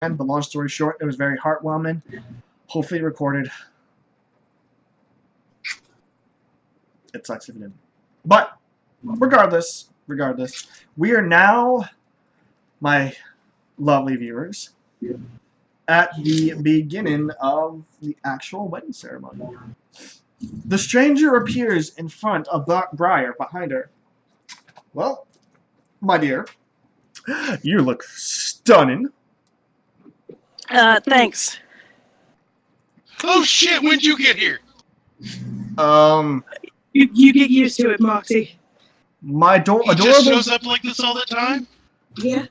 But long story short, it was very heartwarming. Hopefully recorded. It sucks if it didn't. But regardless, we are now, my lovely viewers, at the beginning of the actual wedding ceremony. The stranger appears in front of Briar behind her. Well, my dear, you look stunning. Thanks. Oh shit, when'd you get here? You get used to it, Moxie. My He adorable. just shows up like this all the time? Yeah.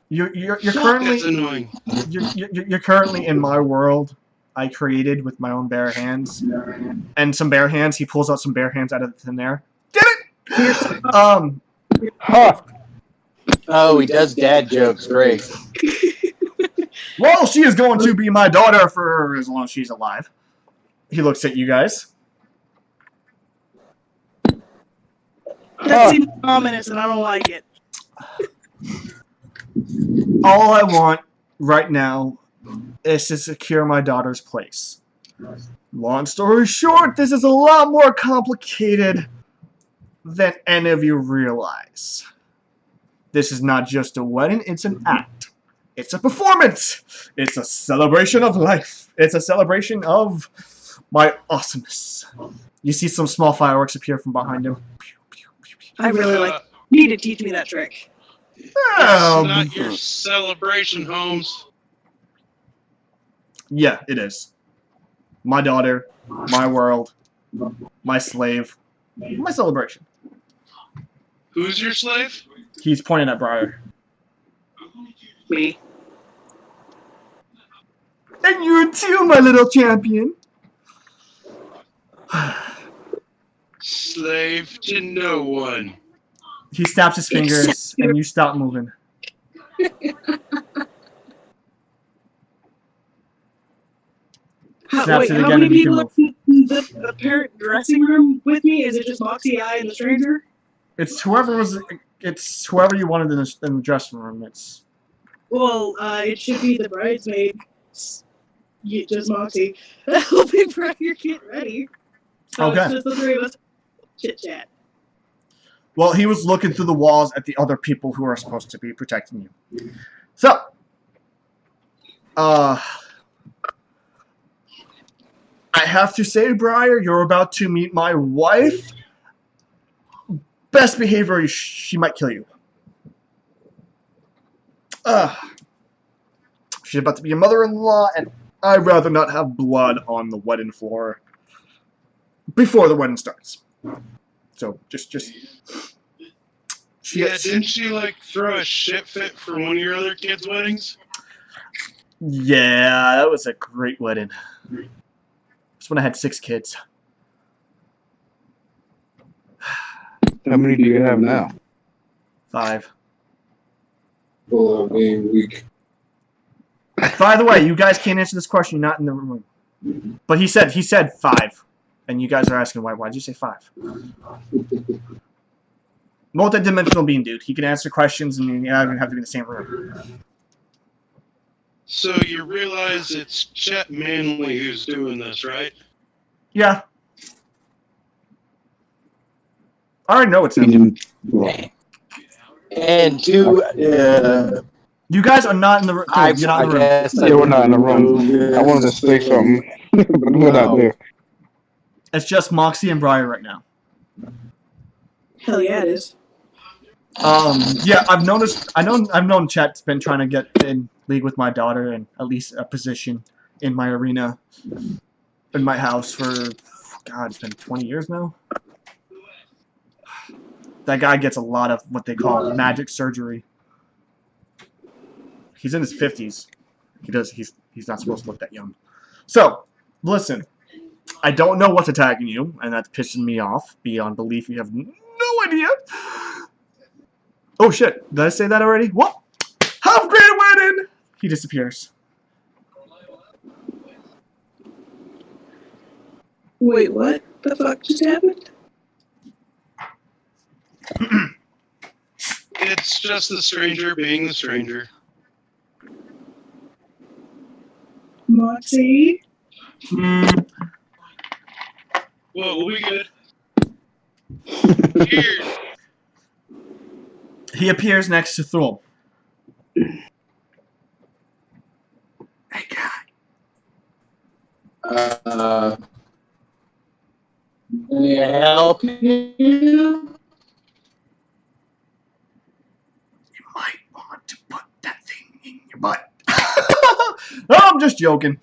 You're Fuck, currently that's annoying. you're currently in my world. I created with my own bare hands, and some bare hands. He pulls out some bare hands out of thin air. Get it? Huh. Oh, he does dad jokes. Great. Well, she is going to be my daughter for as long as she's alive. He looks at you guys. That seems ominous, and I don't like it. All I want right now is to secure my daughter's place. Long story short, this is a lot more complicated than any of you realize. This is not just a wedding, it's an act. It's a performance. It's a celebration of life. It's a celebration of my awesomeness. You see some small fireworks appear from behind him. I really like. You need to teach me that trick. It's not your celebration, Holmes. Yeah, it is. My daughter, my world, my slave, my celebration. Who's your slave? He's pointing at Briar. Me. And you too, my little champion. Slave to no one. He snaps his fingers, and you stop moving. How Snaps it again many and you can people are in the apparent dressing room with me? Is it just Moxie, I, and the stranger? It's whoever you wanted in the dressing room. It's Well, it should be the bridesmaid. Just Moxie. Helping Briar get ready. So Okay. It's just the three of us. Chit chat. well, he was looking through the walls at the other people who are supposed to be protecting you. So, I have to say, Briar, you're about to meet my wife. Best behavior, she might kill you. She's about to be your mother-in-law, and I'd rather not have blood on the wedding floor before the wedding starts. So, just Yeah, didn't she, like, throw a shit fit for one of your other kids' weddings? Yeah, that was a great wedding. That's when I had 6 kids. How many do you have now? 5. Well, being weak. By the way, you guys can't answer this question. You're not in the room. But he said 5, and you guys are asking why. Why'd you say 5? Multi-dimensional being, dude. He can answer questions, and you don't have to be in the same room. So you realize it's Chet Manley who's doing this, right? Yeah. I already know it's him. And two, You guys are not in the room. I You're not in the room. guess yeah, we're not in the room. I wanted to say something, but we're not there. It's just Moxie and Briar right now. Hell yeah, it is. Yeah, I've known Chet's been trying to get in league with my daughter and at least a position in my arena, in my house for, God, it's been 20 years now. That guy gets a lot of what they call magic surgery. He's in his 50s. He's not supposed to look that young. So, listen. I don't know what's attacking you, and that's pissing me off beyond belief. You have no idea. Oh shit, did I say that already? What? Have a great wedding! He disappears. Wait, what the fuck just happened? It's just the stranger being the stranger. Moxie. Whoa, we good? Cheers. He appears next to Thule. Hey, guy. May I help you? You might want to put that thing in your butt. I'm just joking.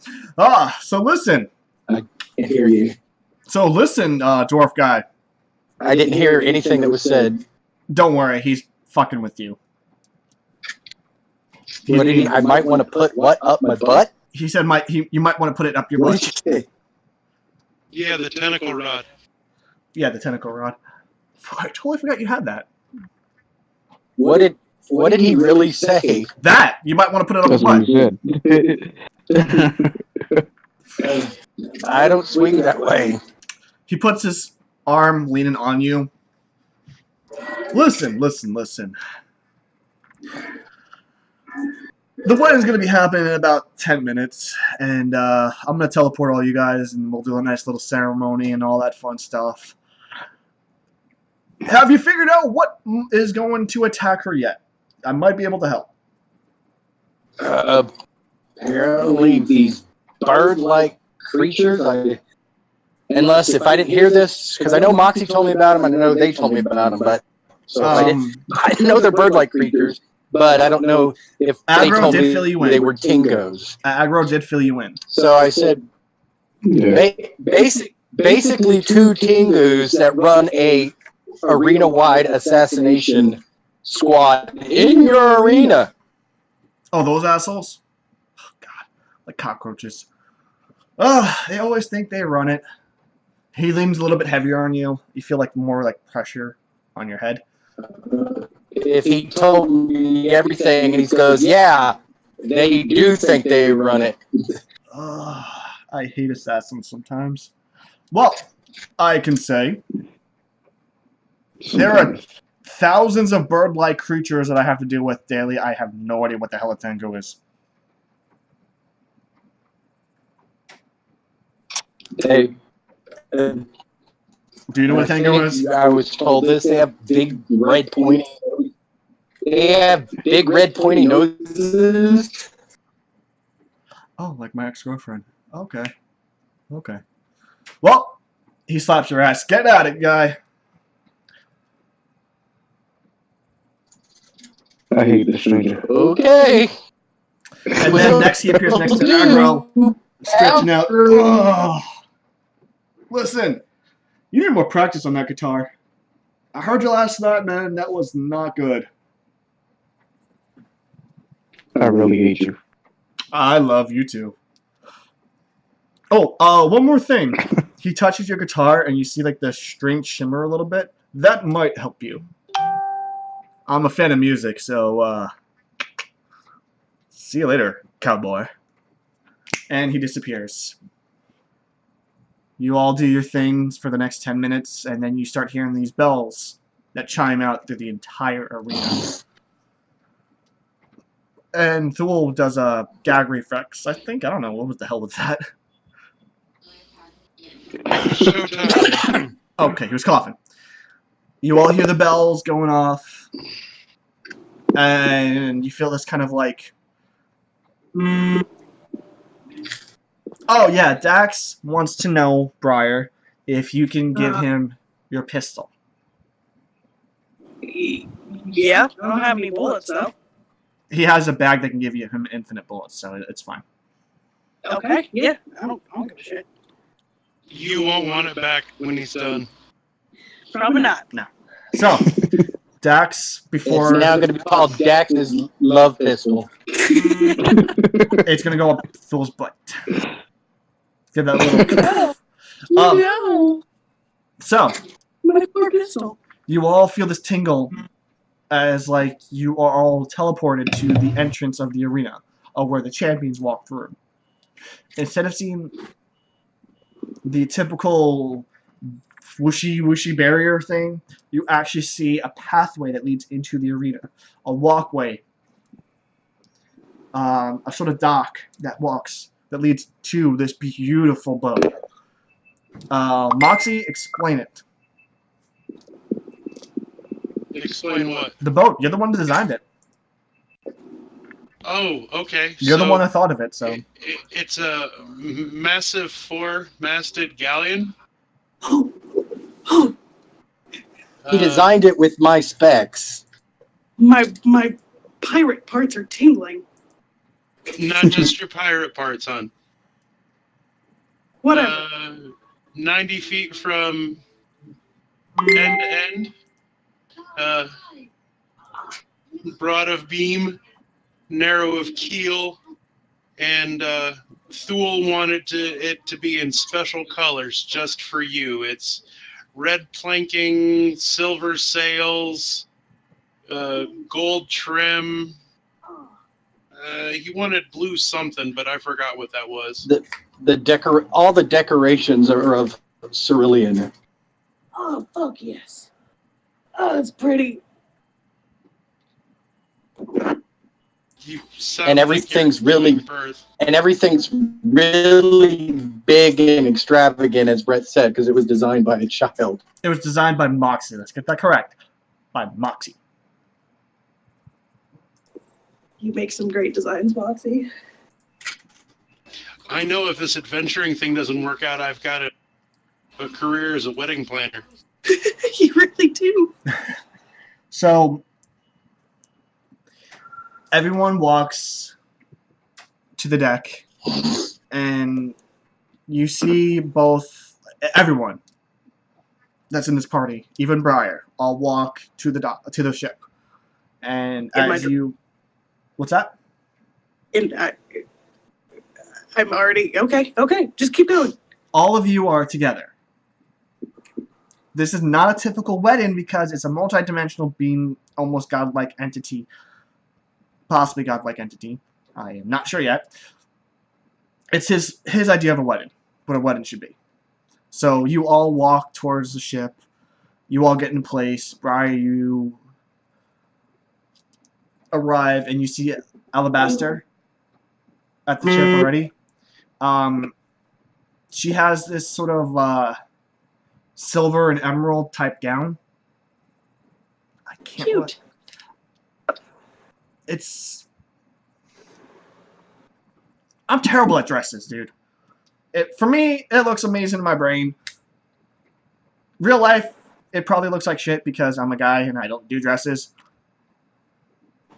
So listen. I can't hear you. So listen, dwarf guy. I didn't hear anything that was said. Don't worry, he's fucking with you. What did he? I might want to put what up my butt? He said you might want to put it up your What butt. did you say? Yeah, the tentacle rod. Yeah, the tentacle rod. I totally forgot you had that. What did he really say? That! You might want to put it up That's your what butt. he said. I don't swing that way. He puts his arm leaning on you. Listen. The wedding's going to be happening in about 10 minutes, and I'm going to teleport all you guys, and we'll do a nice little ceremony and all that fun stuff. Have you figured out what is going to attack her yet? I might be able to help. Apparently these bird-like creatures. Unless if I didn't hear this, because I know Moxie told me about them, I know they told me about them, but so I know they're bird-like creatures, but I don't know if they Aggro told did me fill you in. they were tingos. Aggro did fill you in. So I said, Yeah. basically two tingus that run a arena-wide assassination squad in your arena. Oh, those assholes? Oh, God. Like cockroaches. They always think they run it. He leans a little bit heavier on you. You feel like more like pressure on your head. If he told me everything and he goes, yeah, they do think they run it. I hate assassins sometimes. Well, I can say there are thousands of bird-like creatures that I have to deal with daily. I have no idea what the hell a tango is. They, Do you know what a tango is? I was told this. They have big red pointy. They have big red pointy noses. Oh, like my ex-girlfriend. Okay. Okay. Well, he slaps your ass. Get at it, guy. I hate the stranger. Okay. And then next he appears next to Aggro, stretching out. Oh. Listen, you need more practice on that guitar. I heard you last night, man. That was not good. I really hate you. I love you too. Oh, one more thing. He touches your guitar and you see like the string shimmer a little bit. That might help you. I'm a fan of music, so see you later, cowboy. And he disappears. You all do your things for the next 10 minutes, and then you start hearing these bells that chime out through the entire arena. And Thule does a gag reflex. I don't know, what the hell was that? Showtime. Okay, he was coughing. You all hear the bells going off, and you feel this kind of like... Oh yeah, Dax wants to know, Briar, if you can give him your pistol. Yeah, I don't have any bullets though. He has a bag that can give you him infinite bullets, so it's fine. Okay, yeah, I don't give a shit. You won't want it back when he's done. Probably not. So, Dax, before... It's now going to be called Dax's love pistol. It's going to go up Thule's butt. Give that little... No, So, my poor pistol. you all feel this tingle as like you are all teleported to the entrance of the arena, where the champions walk through. Instead of seeing the typical whooshy barrier thing, you actually see a pathway that leads into the arena, a walkway, a sort of dock that walks that leads to this beautiful boat. Moxie, explain it. Explain what? The boat. You're the one that designed it. Oh, okay. You're the So one that thought of it, so. it's a massive 4-masted galleon. Oh, oh, He designed it with my specs. my pirate parts are tingling. Not just your pirate parts, hon. Whatever. 90 feet from end to end. Broad of beam, narrow of keel, and Thule wanted it to be in special colors just for you. It's red planking, silver sails, gold trim. He wanted blue something, but I forgot what that was. All the decorations are of cerulean. Oh, fuck yes. Oh, that's pretty. You sound And like everything's you're really- giving birth. And everything's really big and extravagant, as Brett said, because it was designed by a child. It was designed by Moxie. Let's get that correct. By Moxie. You make some great designs, Moxie. I know if this adventuring thing doesn't work out, I've got a career as a wedding planner. You really do. So, everyone walks to the deck, and you see everyone that's in this party, even Briar, all walk to the ship. And In my as you, what's that? And I'm already okay. Okay, just keep going. All of you are together. This is not a typical wedding because it's a multi-dimensional being, almost godlike entity, possibly godlike entity. I am not sure yet. It's his idea of a wedding, what a wedding should be. So you all walk towards the ship. You all get in place. Briar, you arrive and you see Alabaster at the ship already. She has this sort of silver and emerald type gown. I can't. Cute. I'm terrible at dresses, dude. For me, it looks amazing in my brain. Real life, it probably looks like shit because I'm a guy and I don't do dresses.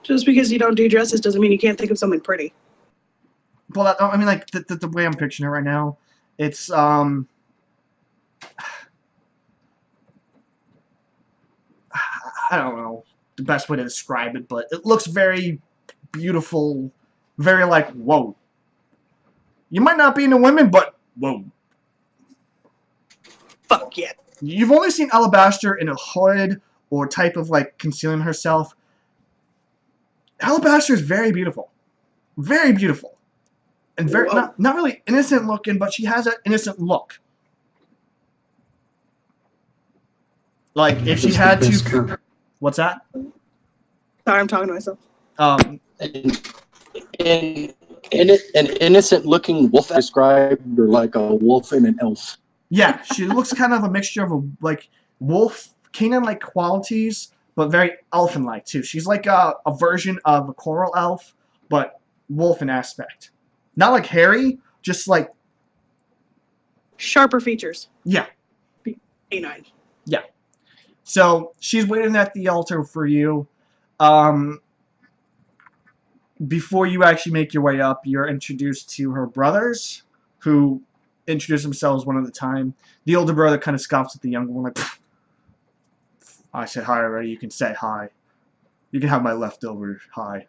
Just because you don't do dresses doesn't mean you can't think of something pretty. Well, I mean, like the way I'm picturing it right now, it's I don't know the best way to describe it, but it looks very beautiful, very like, whoa. You might not be into women, but whoa. Fuck yeah. You've only seen Alabaster in a hood or type of like concealing herself. Alabaster is very beautiful. Very beautiful. And very not really innocent looking, but she has an innocent look. Like if she had to what's that? Sorry, I'm talking to myself. An innocent-looking wolf described her like a wolf and an elf. Yeah, she looks kind of a mixture of a like wolf, Canaan-like qualities, but very elfin-like too. She's like a version of a coral elf, but wolf in aspect. Not like hairy, just like Sharper features. yeah. A9. So she's waiting at the altar for you. Before you actually make your way up, you're introduced to her brothers, who introduce themselves one at a time. The older brother kind of scoffs at the younger one, like, "Pfft. I said hi already, you can say hi. You can have my leftover hi.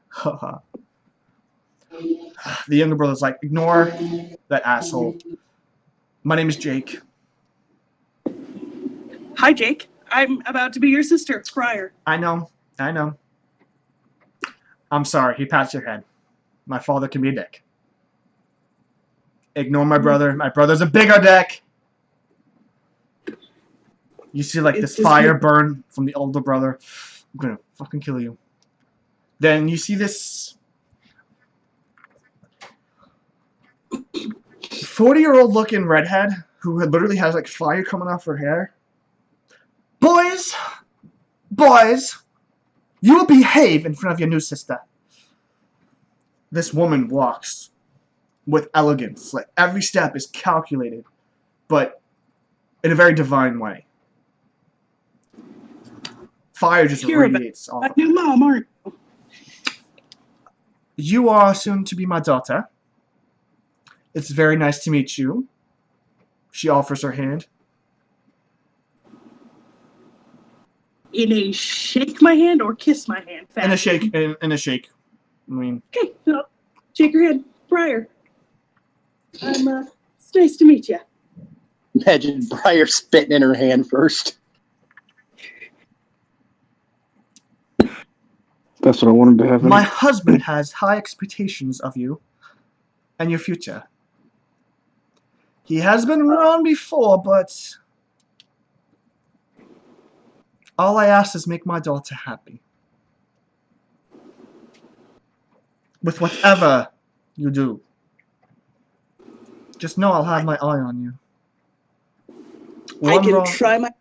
The younger brother's like, ignore that asshole. My name is Jake. Hi, Jake. I'm about to be your sister, Briar. I know. I'm sorry, he pats your head. My father can be a dick. Ignore my brother. My brother's a bigger dick. You see like this fire burn from the older brother. I'm gonna fucking kill you. Then you see this 40-year-old looking redhead who literally has like fire coming off her hair. Boys, you will behave in front of your new sister. This woman walks with elegance. Like every step is calculated, but in a very divine way. Fire just You're radiates off My of her. new mom, aren't you? You are soon to be my daughter. It's very nice to meet you. She offers her hand. In a shake my hand or kiss my hand? In a fashion? shake. In a shake. I mean, Okay, so shake your hand prior. It's nice to meet you. Imagine Briar spitting in her hand first. That's what I wanted to have. my husband has high expectations of you and your future. He has been wrong before, but all I ask is make my daughter happy. With whatever you do. Just know I'll have my eye on you. I One can wrong- try my.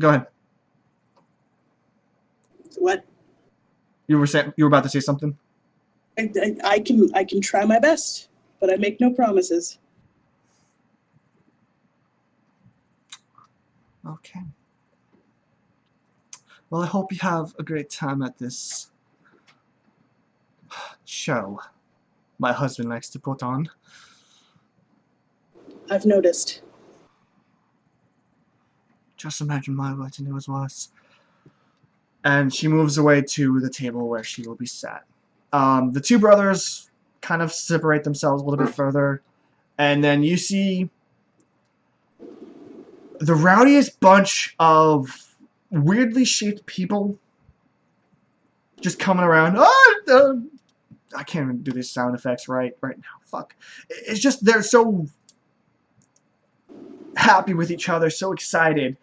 Go ahead. What? You were about to say something? I can try my best, but I make no promises. Okay. Well, I hope you have a great time at this show my husband likes to put on. I've noticed. Just imagine my words and it was worse. And she moves away to the table where she will be sat. The two brothers kind of separate themselves a little bit further. And then you see the rowdiest bunch of weirdly shaped people just coming around. I can't even do these sound effects right now. Fuck. It's just they're so happy with each other, so excited.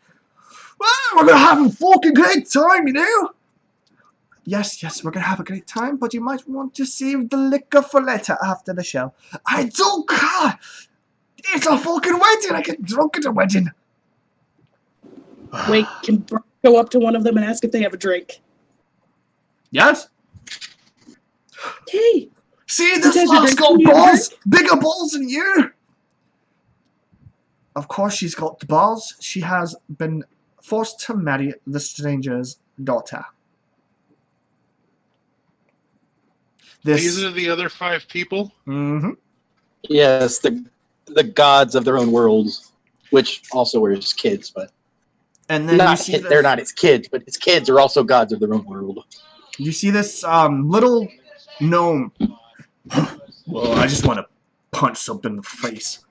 We're gonna have a fucking great time, you know? Yes, we're gonna have a great time, but you might want to save the liquor for later after the show. I don't care! It's a fucking wedding! I get drunk at a wedding! Wait, can Bri go up to one of them and ask if they have a drink? Yes? Hey, See, this Does lot's your got drink need a balls! Bigger balls than you! Of course she's got the balls. She has been forced to marry the stranger's daughter. These are the other 5 people? Mm-hmm. Yes, the gods of their own worlds, which also were his kids, but And then you see they're not his kids, but his kids are also gods of their own world. You see this little gnome. Well, I just want to punch something in the face.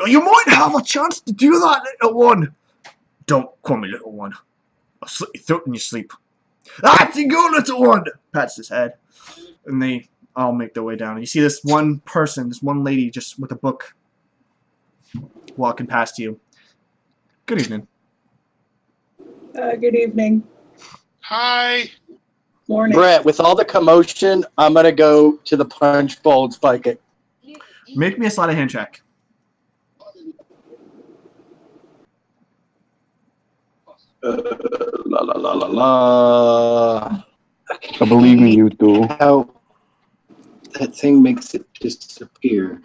You might have a chance to do that, little one. Don't call me little one. I'll slit your throat in your sleep. That's you go, little one. Pats his head, and they all make their way down. And you see this one person, this one lady, just with a book, walking past you. Good evening. good evening. Hi. Morning. Brett, with all the commotion, I'm gonna go to the punch bowl and spike it. Make me a sleight of hand check. La la la la la. I believe in you, too. How that thing makes it disappear.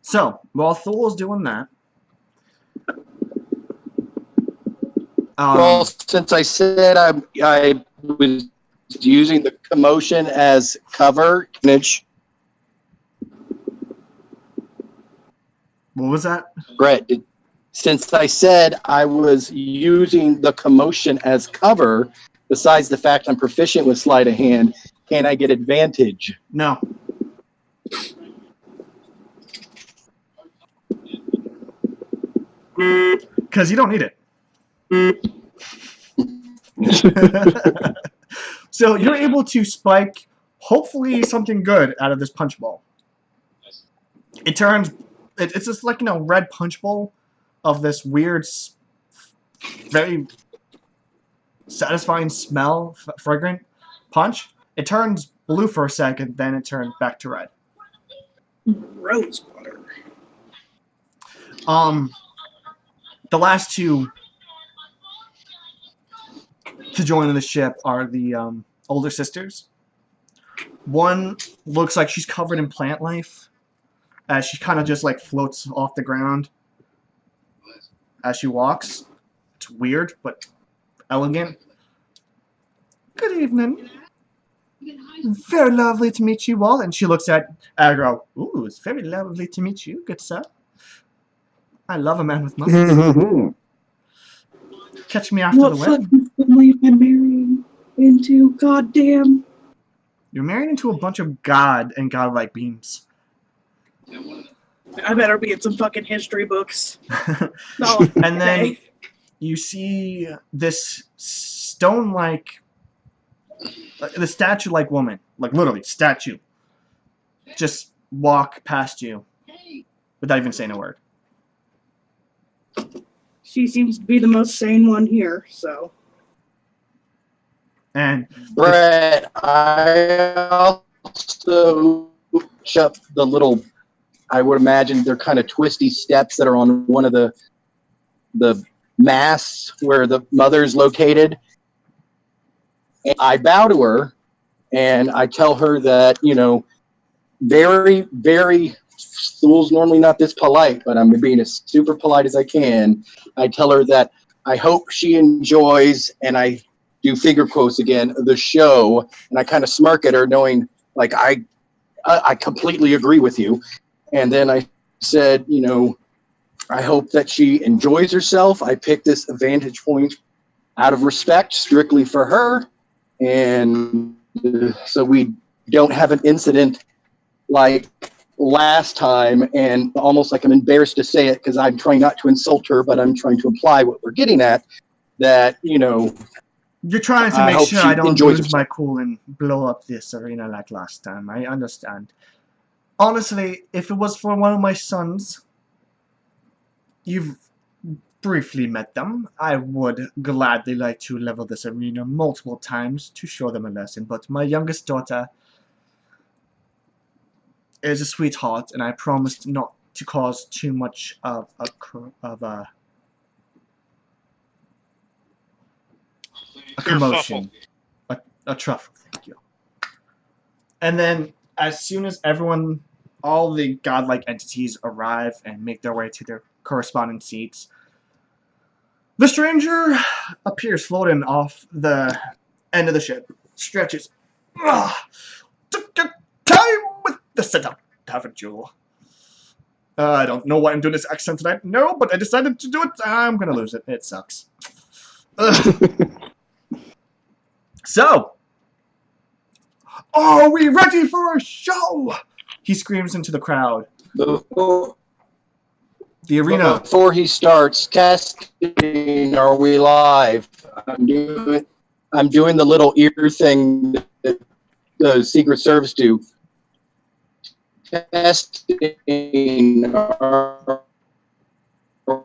So, while Thul's doing that, Well, since I said I was using the commotion as cover, what was that? Brett, since I said I was using the commotion as cover, besides the fact I'm proficient with sleight of hand, can I get advantage? No. Because you don't need it. So you're able to spike, hopefully, something good out of this punch bowl. It turns, it's just like, red punch bowl of this weird, very satisfying smell, fragrant punch. It turns blue for a second, then it turns back to red. Rose water. The last two to join the ship are the older sisters. One looks like she's covered in plant life, as she kind of just like floats off the ground as she walks. It's weird, but elegant. Good evening. Very lovely to meet you all. And she looks at Agro. Ooh, it's very lovely to meet you, good sir. I love a man with muscles. Catch me after What the wedding. fucking family have been married into? Goddamn. You're married into a bunch of god and godlike beings. I better be in some fucking history books. No, And then okay. you see this stone-like, the statue-like woman, like literally statue, just walk past you without even saying a word. She seems to be the most sane one here, so. And Brett, I also up the little, I would imagine they're kind of twisty steps that are on one of the masts where the mother's located. And I bow to her and I tell her that, you know, very, very, Thul's normally not this polite, but I'm being as super polite as I can. I tell her that I hope she enjoys, and I do finger quotes again, the show, and I kind of smirk at her knowing, like, I completely agree with you. And then I said, you know, I hope that she enjoys herself. I picked this vantage point out of respect, strictly for her, and so we don't have an incident like last time, and almost like I'm embarrassed to say it because I'm trying not to insult her, but I'm trying to imply what we're getting at, that, you know, you're trying to I make hope sure she I don't enjoys lose my cool and blow up this arena like last time. I understand. Honestly, if it was for one of my sons, you've briefly met them, I would gladly like to level this arena multiple times to show them a lesson, but my youngest daughter is a sweetheart, and I promised not to cause too much of a commotion. A truffle, thank you. And then, as soon as all the godlike entities arrive and make their way to their corresponding seats, the stranger appears floating off the end of the ship, stretches. Took your time with the setup, haven't you? I don't know why I'm doing this accent tonight. No, but I decided to do it. I'm gonna lose it. It sucks. So, are we ready for a show? He screams into the crowd. before The arena. Before he starts testing, are we live? I'm doing the little ear thing that the Secret Service do. Testing, are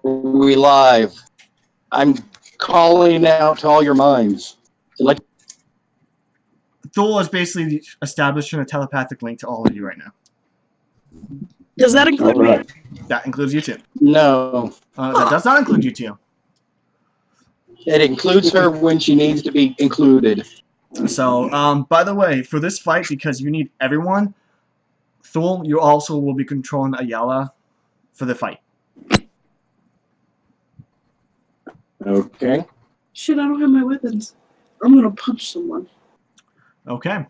we live? I'm calling out to all your minds. Thul is basically establishing a telepathic link to all of you right now. Does that include All right. That includes you two. No, That does not include you two. it includes her when she needs to be included. So, by the way, for this fight, because you need everyone, Thul, you also will be controlling Ayala for the fight. Okay. Shit, I don't have my weapons. I'm gonna punch someone. Okay.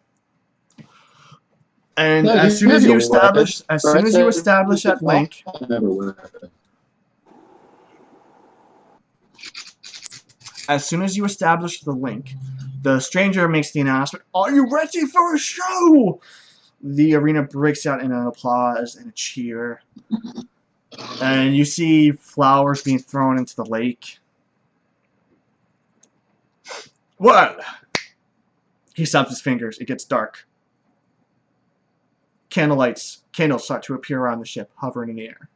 And No, as you soon as have you your establish, weapon. as soon as you establish that link, as soon as you establish the link, the stranger makes the announcement, "Are you ready for a show?" The arena breaks out in an applause and a cheer. And you see flowers being thrown into the lake. Well, he snaps his fingers. It gets dark. Candles start to appear around the ship, hovering in the air.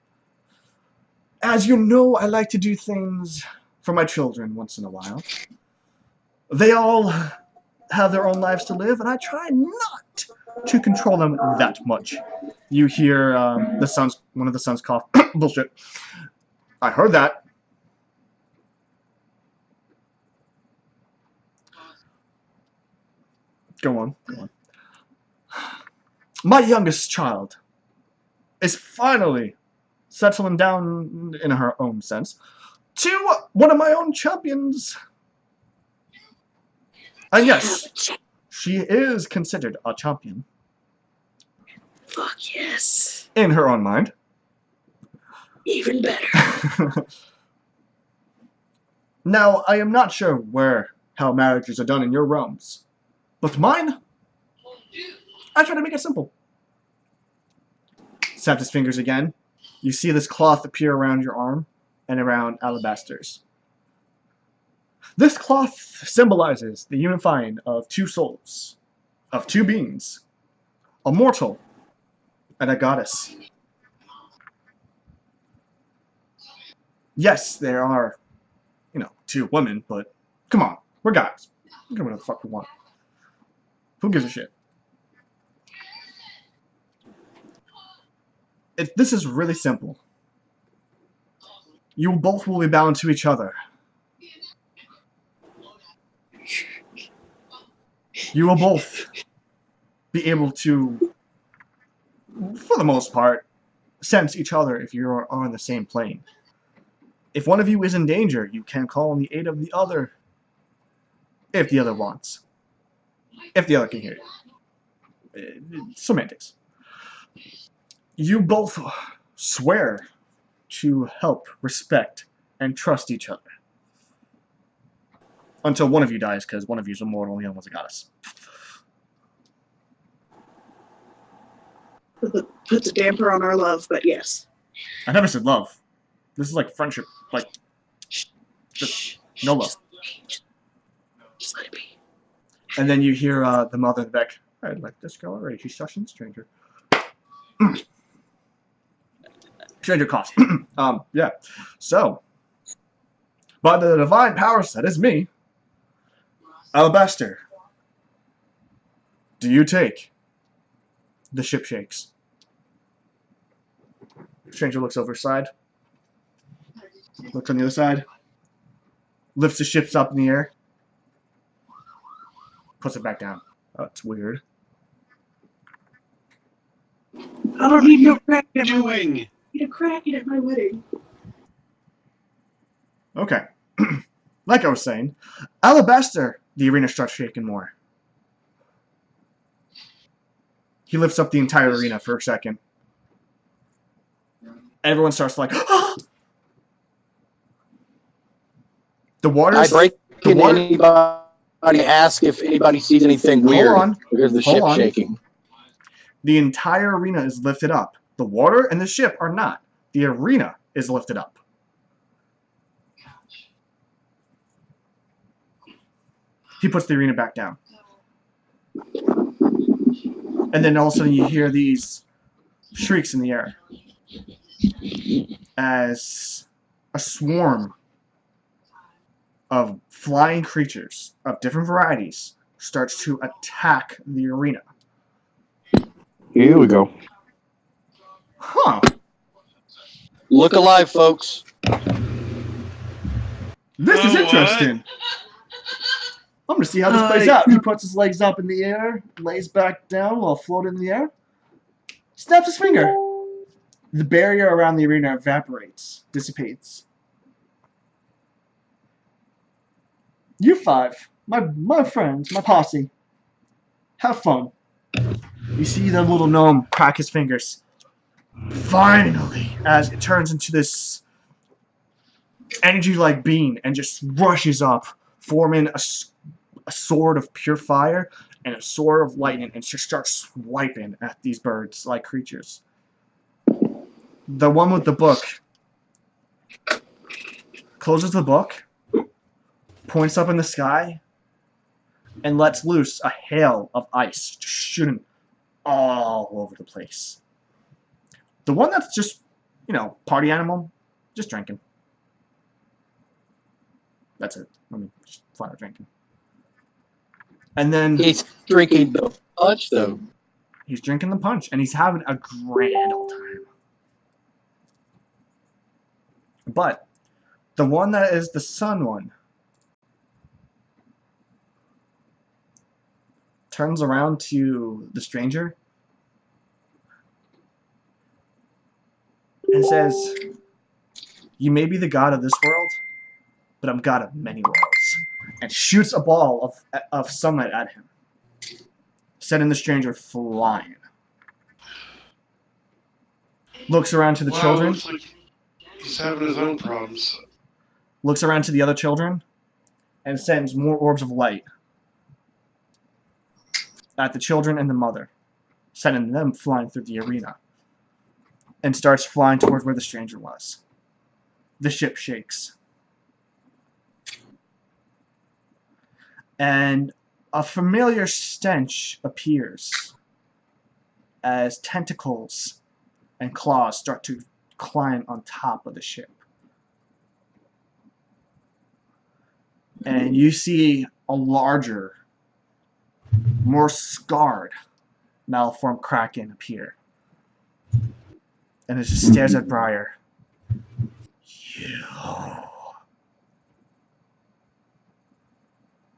As you know, I like to do things for my children once in a while. They all have their own lives to live, and I try not to control them that much. You hear one of the sons cough. Bullshit. I heard that. Go on. My youngest child is finally settling down, in her own sense, to one of my own champions. And yes, she is considered a champion. Fuck yes. In her own mind. Even better. Now, I am not sure how marriages are done in your realms, but mine, I try to make it simple. Snapped his fingers again. You see this cloth appear around your arm and around Alabaster's. This cloth symbolizes the unifying of two souls, of two beings, a mortal and a goddess. Yes, there are, two women, but come on, we're guys. We can do whatever the fuck we want. Who gives a shit? This is really simple. You both will be bound to each other. You will both be able to, for the most part, sense each other if you are on the same plane. If one of you is in danger, you can call on the aid of the other if the other wants. If the other can hear you. Semantics. You both swear to help, respect, and trust each other. Until one of you dies, because one of you is immortal and the other one's a goddess. Puts a damper on our love, but yes. I never said love. This is like friendship. Like, just no love. Just let it be. And then you hear the mother in the back. I like this girl already. She's such a stranger. Stranger coughs. Yeah. So, by the divine powers that is me, Alabaster, do you take? The ship shakes. Stranger looks over his side. Looks on the other side. Lifts the ships up in the air. Puts it back down. Oh, it's weird. I don't need no crack at my wedding. Doing. I need a Kraken at my wedding. Okay. Like I was saying, Alabaster, the arena starts shaking more. He lifts up the entire arena for a second. Everyone starts like, ah! The water. I break in anybody, ask if anybody sees anything weird. Hold on. Here's the Hold ship on. shaking. The entire arena is lifted up. The water and the ship are not. The arena is lifted up. He puts the arena back down. And then all of a sudden you hear these shrieks in the air as a swarm of flying creatures of different varieties starts to attack the arena. Here we go. Huh. Look alive, folks. This is Oh, interesting. I'm gonna see how this plays out. He puts his legs up in the air, lays back down while floating in the air, snaps his finger. The barrier around the arena evaporates, dissipates. You five, my friends, my posse, have fun. You see the little gnome crack his fingers. Finally, as it turns into this energy-like beam and just rushes up, forming a sword of pure fire and a sword of lightning, and just starts swiping at these birds-like creatures. The one with the book closes the book, points up in the sky, and lets loose a hail of ice, just shooting all over the place. The one that's just, party animal, just drinking. That's it. I mean, just flat out drinking. And then He's drinking the punch, though. he's drinking the punch, and he's having a grand old time. But the one that is the sun one turns around to the stranger and says, "You may be the god of this world, but I'm god of many worlds," and shoots a ball of sunlight at him, sending the stranger flying. Looks around to the children, Looks like he's having his own problems. looks around to the other children, and sends more orbs of light at the children and the mother, sending them flying through the arena, and starts flying towards where the stranger was. The ship shakes. And a familiar stench appears as tentacles and claws start to climb on top of the ship. And you see a larger, more scarred, malformed Kraken appear. And it just stares at Briar. You.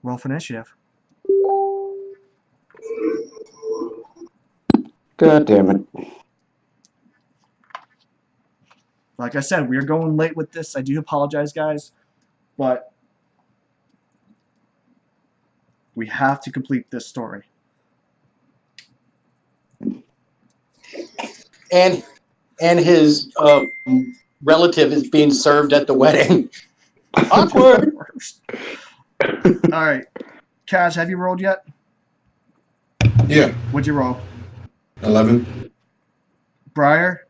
Roll for initiative. God damn it. Like I said, we're going late with this. I do apologize, guys. But we have to complete this story. And his relative is being served at the wedding. Awkward. Alright. Kaz, have you rolled yet? Yeah, What'd you roll? 11. Briar?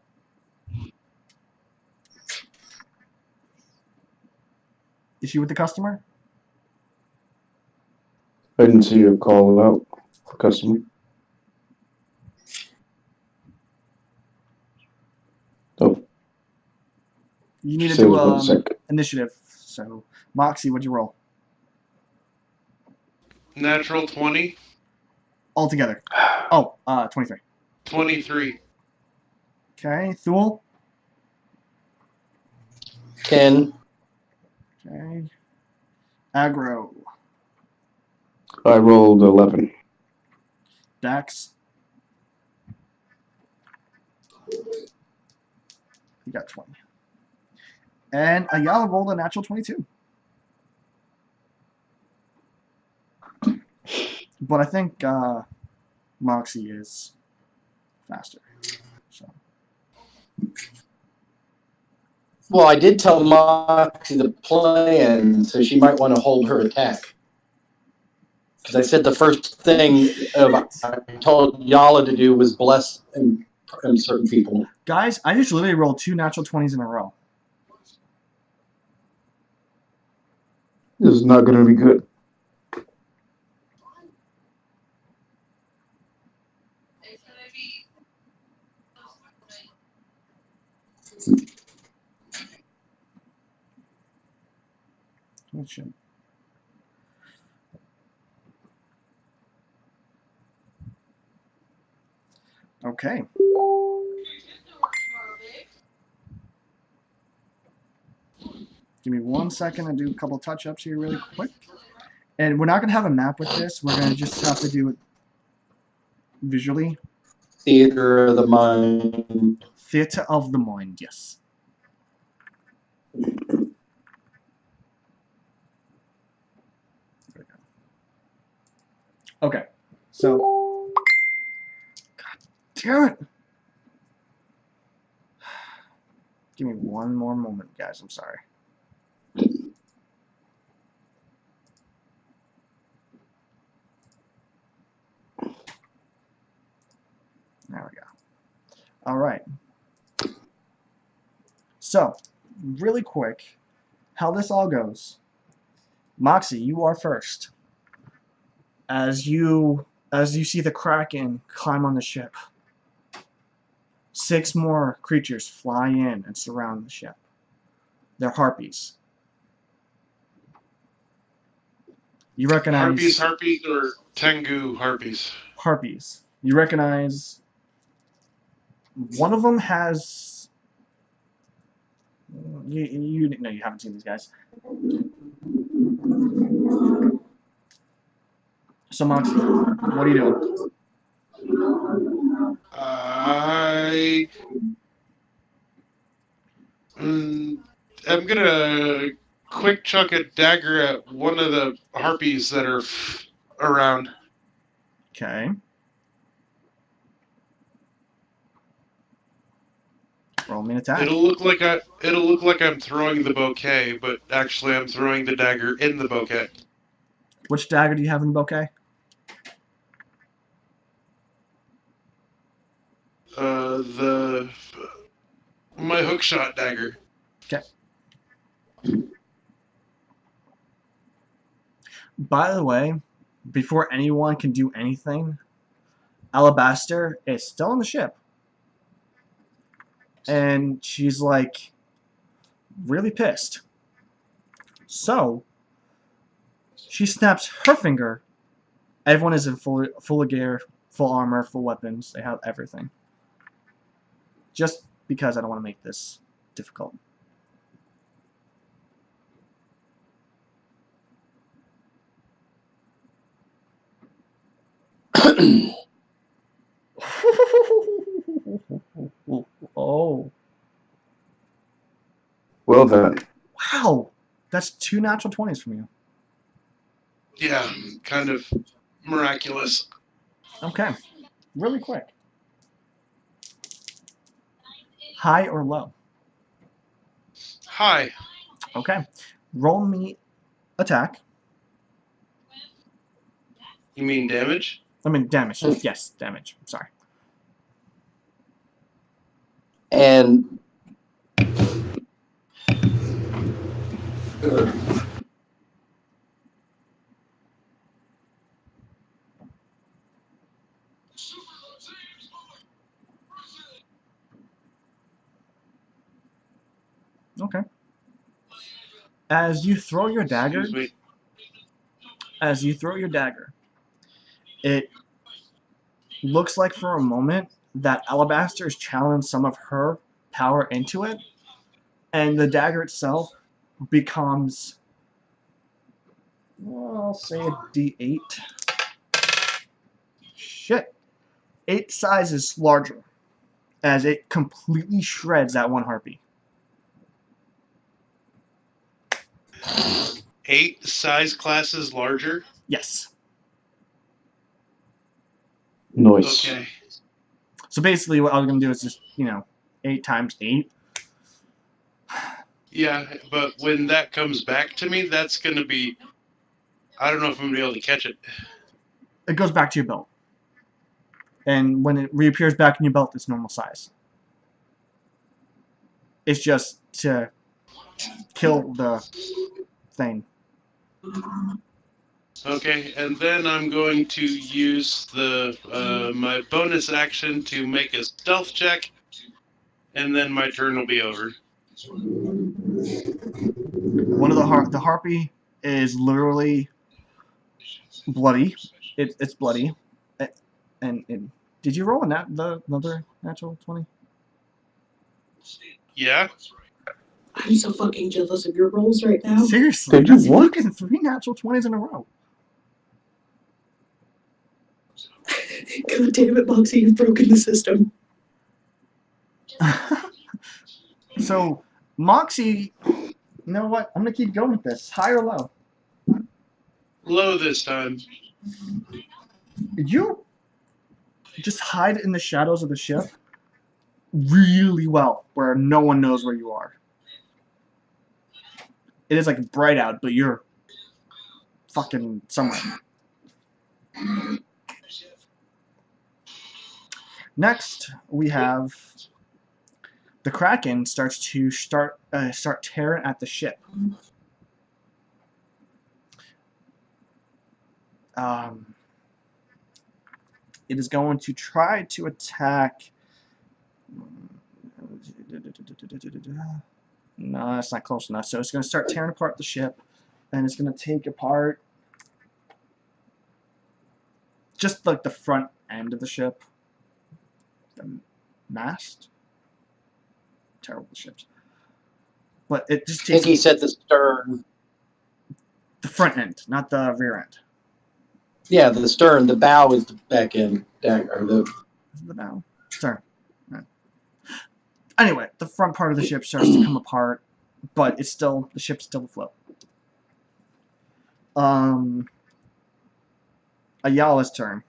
Is she with the customer? I didn't see you call out for customer. Oh, You need to say do 1 second. initiative. So, Moxie, what'd you roll? Natural 20, Altogether. Oh, 23. 23. Okay, Thule? 10. Okay. Aggro. I rolled 11. Dax? You got 20. And Ayala rolled a natural 22. But I think Moxie is faster. So Well, I did tell Moxie the plan, so she might want to hold her attack. Because I said the first thing I told Yala to do was bless certain people. guys, I just literally rolled 2 natural 20s in a row. This is not going to be good. What should- Okay. Give me 1 second and do a couple touch-ups here really quick. And we're not going to have a map with this. We're going to just have to do it visually. Theater of the mind. Theater of the mind, yes. There we go. Okay, so... God damn it! Give me one more moment, guys. I'm sorry. There we go. All right. So, really quick, how this all goes. Moxie, you are first. As you see the Kraken climb on the ship, 6 more creatures fly in and surround the ship. They're harpies. You recognize Harpies, or Tengu harpies. harpies. You recognize one of them has. You no, you haven't seen these guys. So Moxie, what are you doing? I'm gonna quick chuck a dagger at one of the harpies that are around. Okay. Roll me an attack. It'll look like I'm throwing the bouquet, but actually I'm throwing the dagger in the bouquet. Which dagger do you have in the bouquet? My hookshot dagger. Okay. By the way, before anyone can do anything, Alabaster is still on the ship. And she's like really pissed. So she snaps her finger. Everyone is in full gear, full armor, full weapons. They have everything. Just because I don't want to make this difficult. Oh. Well then. Wow. That's 2 natural 20s from you. Yeah, kind of miraculous. Okay. Really quick. High or low? High. Okay. Roll me attack. You mean damage? I mean damage. Yes, damage. Sorry. And Okay. As you throw your dagger, it looks like for a moment that Alabaster has challenged some of her power into it, and the dagger itself becomes, well, I'll say a D8. Shit. 8 sizes larger, as it completely shreds that one harpy. 8 size classes larger? Yes. Nice. Okay. So basically what I was going to do is just, 8 times 8. Yeah, but when that comes back to me, that's going to be... I don't know if I'm going to be able to catch it. It goes back to your belt. And when it reappears back in your belt, it's normal size. It's just to kill the thing. Okay, and then I'm going to use my bonus action to make a stealth check, and then my turn will be over. One of the harpy is literally bloody. It's bloody. And did you roll another natural 20? Yeah? I'm so fucking jealous of your rolls right now. Seriously, Did you that's what? fucking 3 natural 20s in a row. God damn it, Moxie, you've broken the system. So, Moxie, you know what? I'm going to keep going with this. High or low? Low this time. You just hide in the shadows of the ship really well, where no one knows where you are. It is like bright out, but you're fucking somewhere. Next, we have the Kraken starts to start tearing at the ship. It is going to try to attack. No, that's not close enough. So it's going to start tearing apart the ship, and it's going to take apart just like the front end of the ship. The mast. Terrible ships. But it just I think takes he said the stern. the front end, not the rear end. Yeah, the stern. The bow is the back end. Or the Is it the bow? Stern. Yeah. Anyway, the front part of the ship starts to come apart, but it's still the ship's still afloat. Ayala's turn.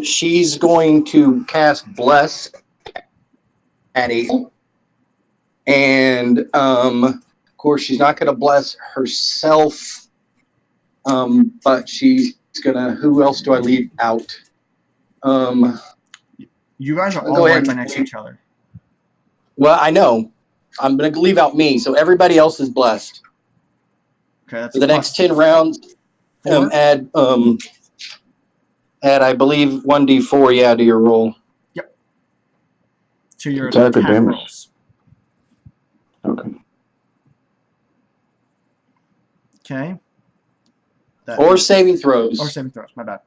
She's going to cast Bless at Eagle. And of course, she's not going to bless herself. But she's gonna. Who else do I leave out? You guys are Go all ahead. right next to each other. Well, I know. I'm gonna leave out me, so everybody else is blessed. Okay, that's For the next 10 rounds, 4. add I believe 1d4. Yeah, to your roll. To your Attack or attack damage? rolls. Okay. Okay. Or saving throws. Or saving throws. My bad.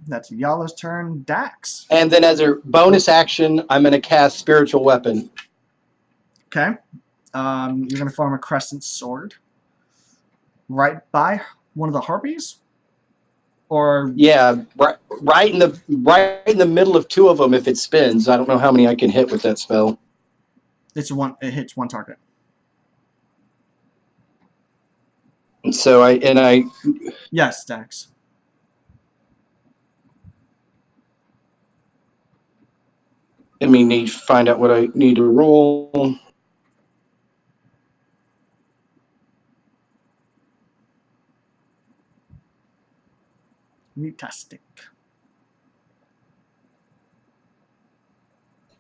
That's Yala's turn. Dax. And then as a bonus action, I'm gonna cast Spiritual Weapon. Okay. You're gonna form a crescent sword. Right by one of the harpies. Or Yeah, right in the middle of 2 of them. If it spins, I don't know how many I can hit with that spell. it hits one target. So I Yes, Dax. need to find out what I need to roll. Mutastic.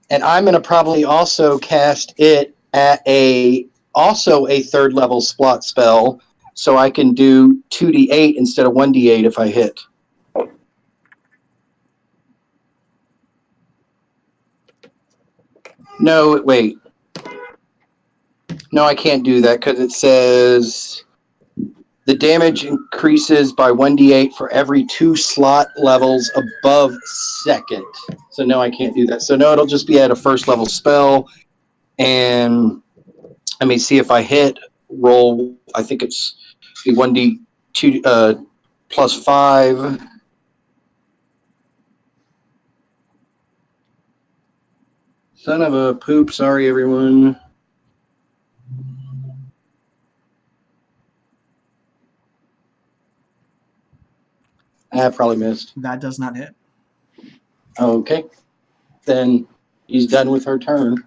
And I'm going to probably also cast it at also a 3rd level slot spell, so I can do 2d8 instead of 1d8 if I hit. No, wait. No, I can't do that because it says the damage increases by 1d8 for every 2 slot levels above 2nd. So no, I can't do that. So no, it'll just be at a 1st level spell. And let me see if I hit roll. I think it's 1d2 plus 5. Son of a poop. Sorry, everyone. I probably missed. That does not hit. Okay. Then he's done with her turn.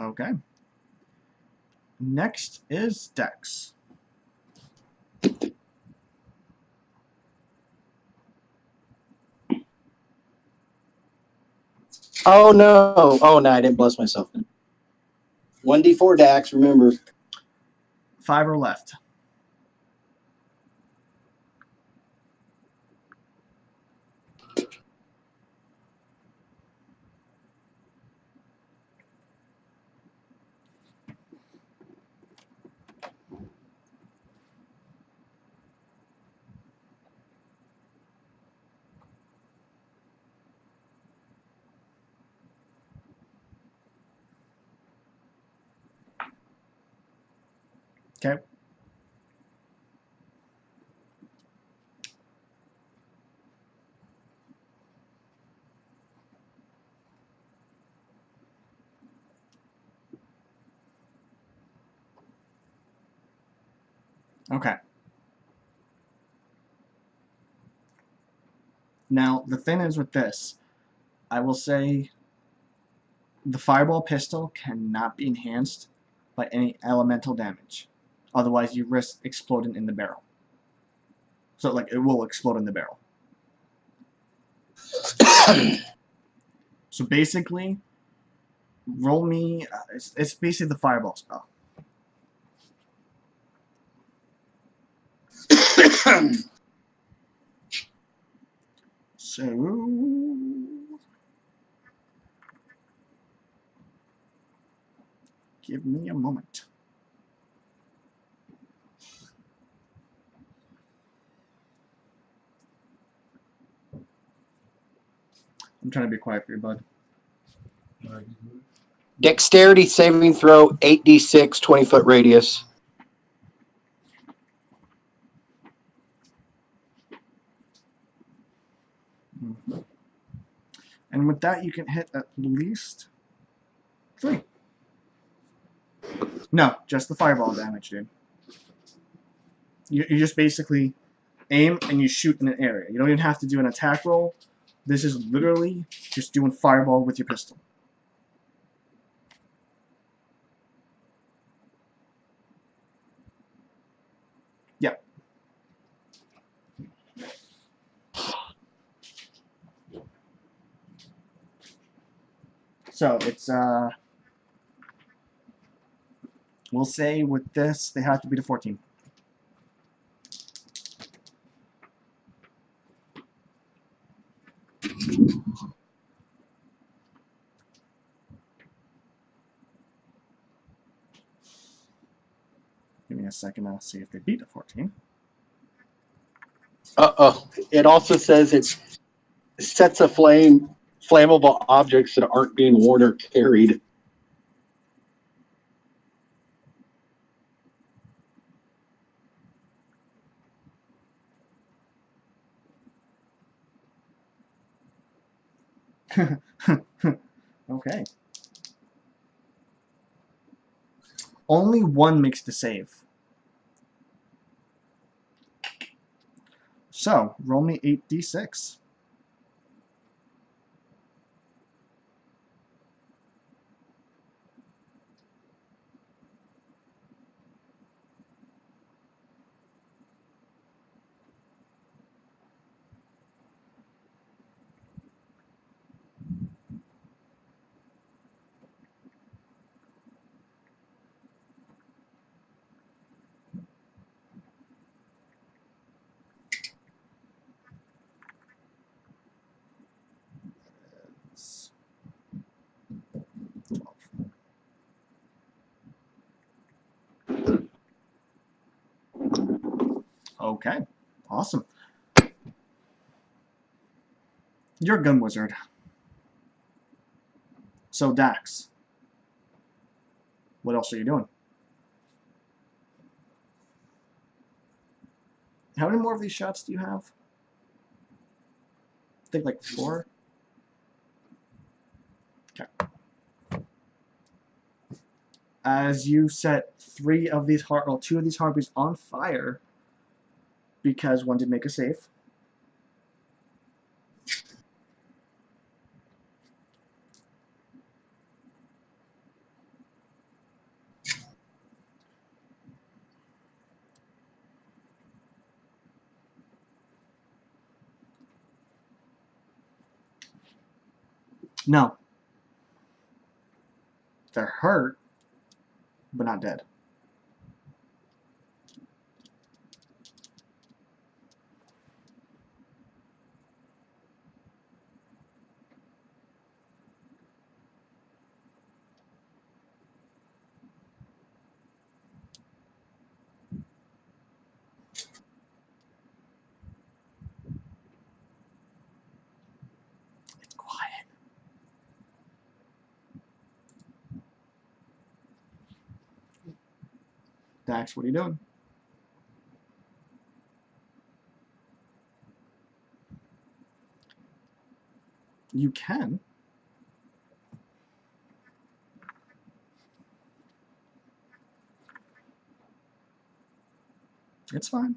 Okay. Next is Dex. Oh no! Oh no! I didn't bless myself. 1d4 Dax. Remember. 5 or left. Okay. Okay. Now, the thing is with this, I will say the fireball pistol cannot be enhanced by any elemental damage. Otherwise, you risk exploding in the barrel. So, like, it will explode in the barrel. So, basically, roll me... it's basically the fireball spell. So... give me a moment. I'm trying to be quiet for you, bud. Dexterity saving throw, 8d6, 20-foot radius. And with that, you can hit at least 3. No, just the fireball damage, dude. You just basically aim and you shoot in an area. You don't even have to do an attack roll. This is literally just doing fireball with your pistol. Yep. So it's we'll say with this they have to beat a 14. Give me a second, I'll see if they beat a 14. Uh-oh. It also says it sets aflame flammable objects that aren't being worn or carried. Okay. Only one makes the save. So, roll me 8d6. It's 12. Okay, awesome. You're a gun wizard. So, Dax, what else are you doing? How many more of these shots do you have? I think like 4. Okay. As you set 2 of these harpies on fire, because one did make a save. No. They're hurt, but not dead. It's quiet. Dax, what are you doing? You can. It's fine.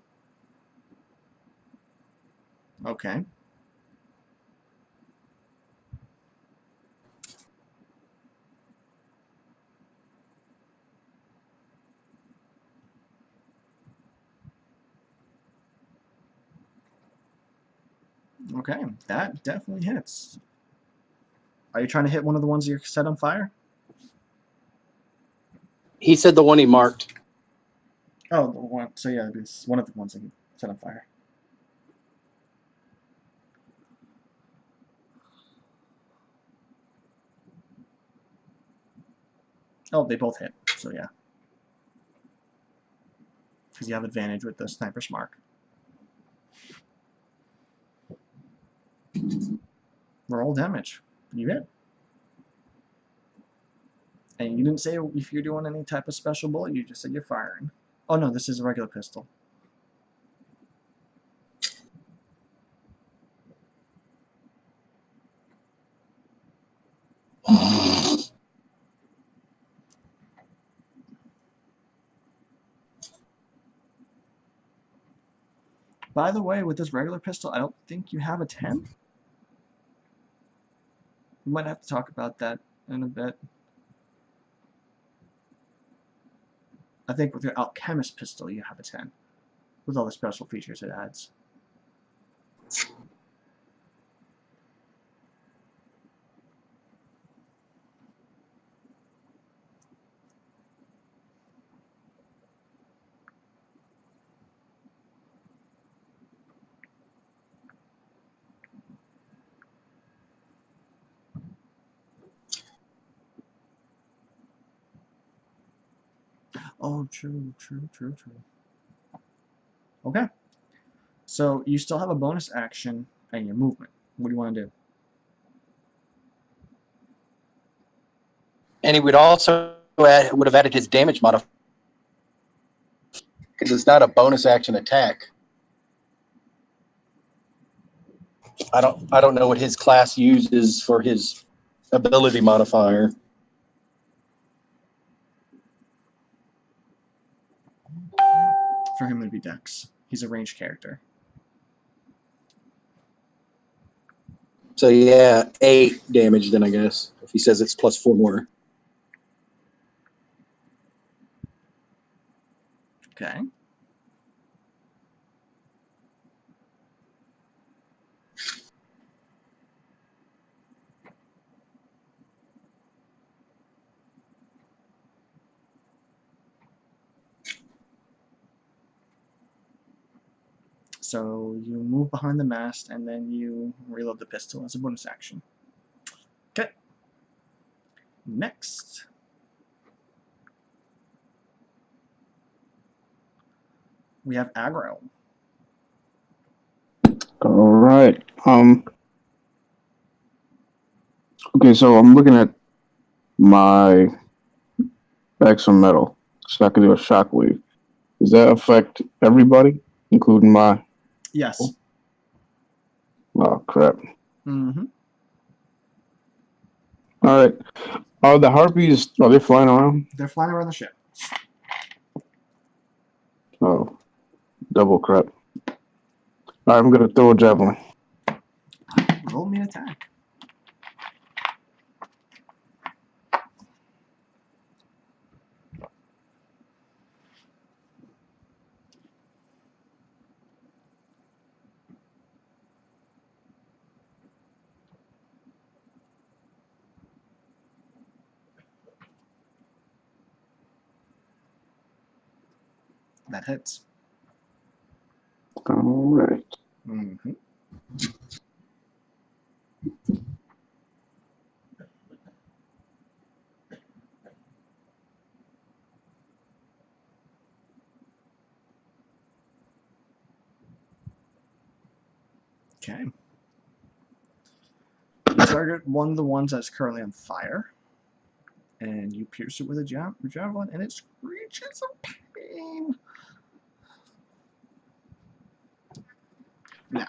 Okay. Okay, that definitely hits. Are you trying to hit one of the ones you set on fire? He said the one he marked. Oh, the one. So yeah, it's one of the ones that you set on fire. Oh, they both hit. So yeah. Because you have advantage with the sniper's mark. Roll damage. You hit. And you didn't say if you're doing any type of special bullet, you just said you're firing. Oh no, this is a regular pistol. By the way, with this regular pistol, I don't think you have a 10. We might have to talk about that in a bit. I think with your Alchemist pistol, you have a 10. With all the special features it adds. Oh, true. Okay. So you still have a bonus action and your movement. What do you want to do? And he would also would have added his damage modifier because it's not a bonus action attack. I don't know what his class uses for his ability modifier. For him, it'd be Dex. He's a ranged character. So yeah, 8 damage then I guess if he says it's +4. Okay. So you move behind the mast and then you reload the pistol as a bonus action. Okay. Next. We have aggro. All right. Okay, so I'm looking at my Exo Metal, so I can do a shockwave. Does that affect everybody, including my? Yes. Oh crap! Mm-hmm. All right. Are the harpies? Are they flying around? They're flying around the ship. Oh, double crap! All right, I'm gonna throw a javelin. Roll me an attack. That hits. All right. Mm-hmm. Okay. You target one of the ones that's currently on fire, and you pierce it with a javelin, and it screeches of pain. Now,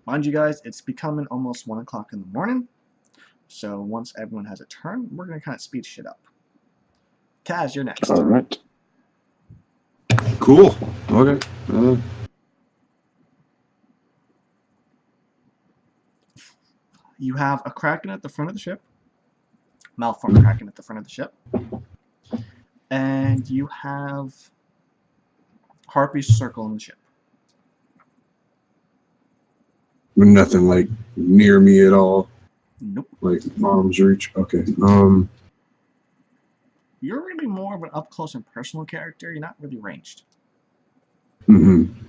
mind you guys, it's becoming almost 1 o'clock in the morning, so once everyone has a turn, we're going to kind of speed shit up. Kaz, you're next. All right. Cool. Okay. You have a Kraken at the front of the ship, malformed Kraken at the front of the ship, and you have Harpies circling the ship. Nothing like near me at all. Nope. Like arm's reach. Okay. You're really more of an up close and personal character. You're not really ranged. Mm-hmm.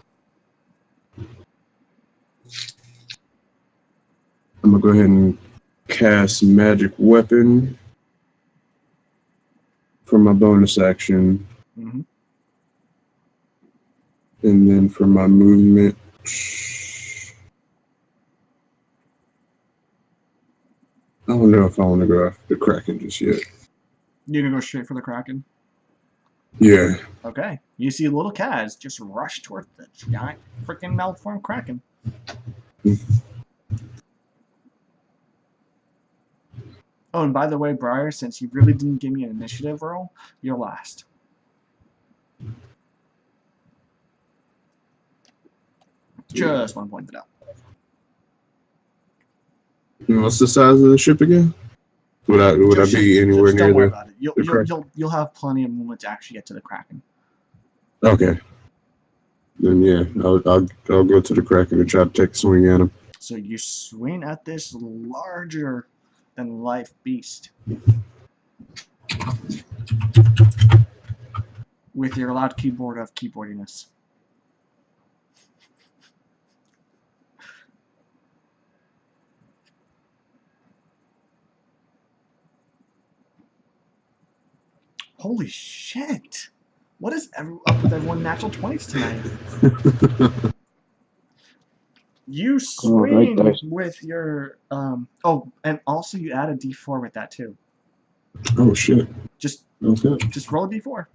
I'm gonna go ahead and cast Magic Weapon for my bonus action, Mm-hmm. and then for my movement, don't know if I want to go after the Kraken just yet. You're gonna go straight for the Kraken. Yeah. Okay. You see little Kaz just rush toward the giant freaking malformed Kraken. Oh, and by the way, Briar, since you really didn't give me an initiative roll, you're last. Just want to point it out. And what's the size of the ship again? Would I be anywhere just near don't worry the? about it. the Kraken? You'll have plenty of movement to actually get to the Kraken. Okay. Then yeah, I'll go to the Kraken and try to take a swing at him. So you swing at this larger than life beast with your loud keyboard of keyboardiness. Holy shit! What is up with everyone natural 20s tonight? You swing with your oh, and also you add a d4 with that too. Oh shit! Just roll a d4.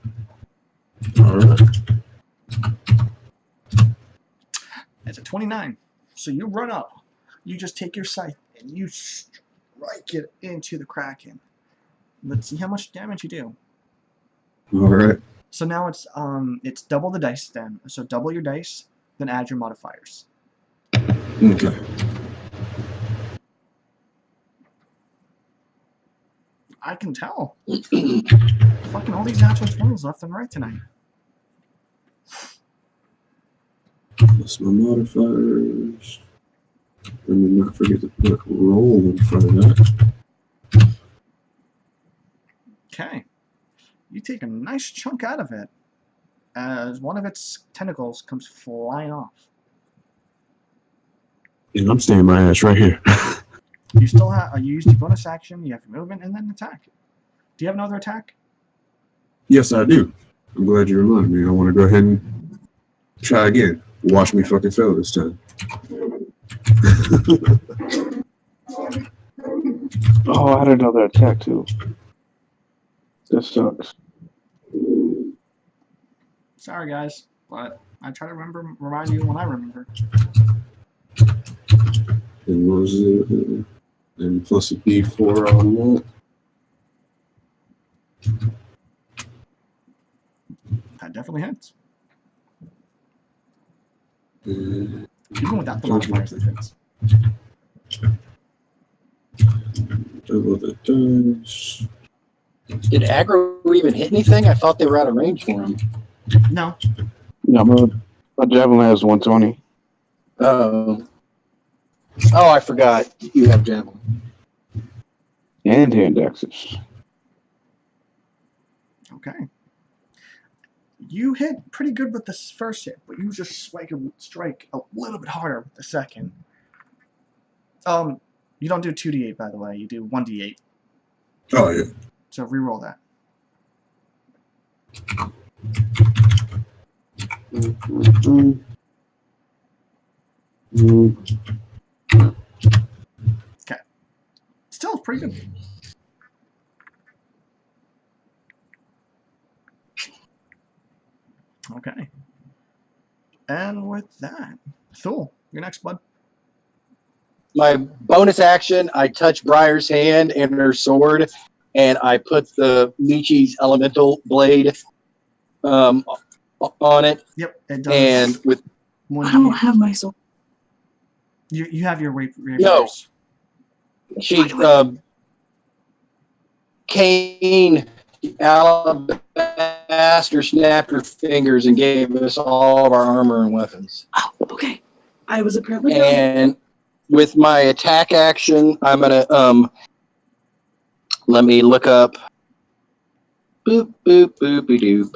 All right. It's a 29. So you run up, you just take your scythe and you strike it into the Kraken. Let's see how much damage you do. All right. So now it's double the dice then. So double your dice, then add your modifiers. Okay. I can tell. Fucking all these natural 20s left and right tonight. That's my modifiers. Let me not forget to put roll in front of that. Okay. You take a nice chunk out of it as one of its tentacles comes flying off. And I'm staying my ass right here. You still have you used your bonus action, you have your movement, and then attack. Do you have another attack? Yes, I do. I'm glad you reminded me. I want to go ahead and try again. Watch me fucking fail this time. Oh, I had another attack too. This sucks. Sorry, guys, but I try to remind you when I remember. And what was it? And plus a D4 on that. That definitely hits. And Even without the modifiers, it hits. double the dice. Did aggro even hit anything? I thought they were out of range for him. No. No, my javelin has 120. Oh, I forgot. You have javelin. And hand axes. Okay. You hit pretty good with this first hit, but you just strike a little bit harder with the second. You don't do 2d8, by the way. You do 1d8. Oh, yeah. So re-roll that. Okay. Still pretty good. Okay. And with that, Thule, you're next, bud. My bonus action, I touch Briar's hand and her sword, and I put the Michi's elemental blade on it. Yep, it does. And with I don't have my soul. you have your rapiers. No. she, Kane Alabaster snapped her fingers and gave us all of our armor and weapons. Oh, okay. I was apparently And with my attack action, I'm gonna let me look up. Boop boop boopy doop.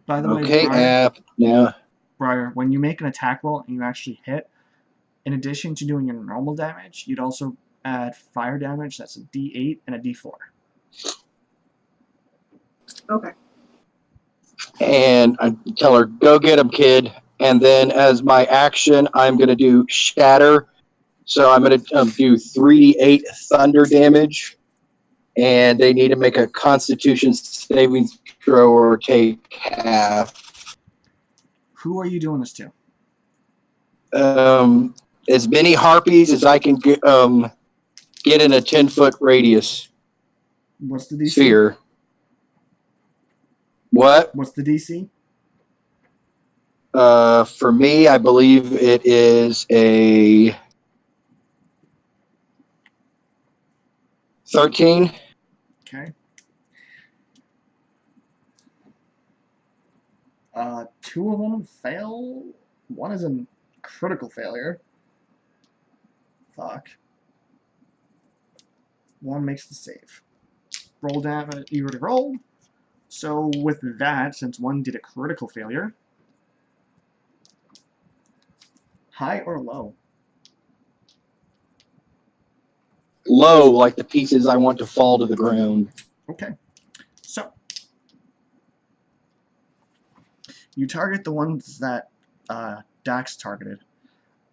By the way, Okay, Briar, app now. Briar, when you make an attack roll and you actually hit, in addition to doing your normal damage, you'd also add fire damage. That's a D8 and a D4. okay. And I tell her, "Go get him, kid." And then, as my action, I'm gonna do shatter. So I'm going to do 3d8 thunder damage, and they need to make a Constitution saving throw or take half. Who are you doing this to? As many harpies as I can get in a 10-foot radius What's the DC? sphere. What? What's the DC? For me, I believe it is a 13. Okay. Two of them fail. One is a critical failure. Fuck. One makes the save. Roll damage. You already rolled. So with that, since one did a critical failure, high or low? Low, like the pieces I want to fall to the ground. Okay. So you target the ones that Dax targeted,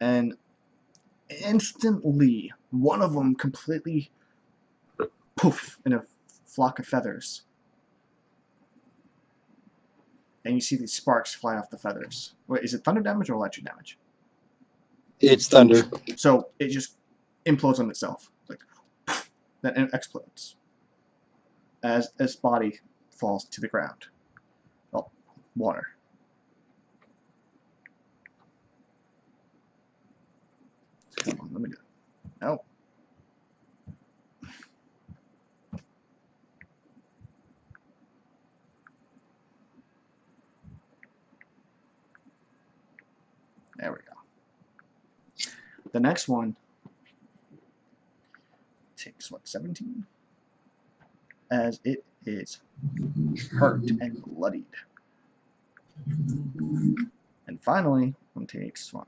and instantly one of them completely poof in a flock of feathers. And you see these sparks fly off the feathers. Wait, is it thunder damage or electric damage? It's thunder. So it just implodes on itself. Like, then it explodes. As its body falls to the ground. Oh, water. Come on, let me do it. No. There we go. The next one takes, what, 17? As it is hurt and bloodied. And finally, one takes one.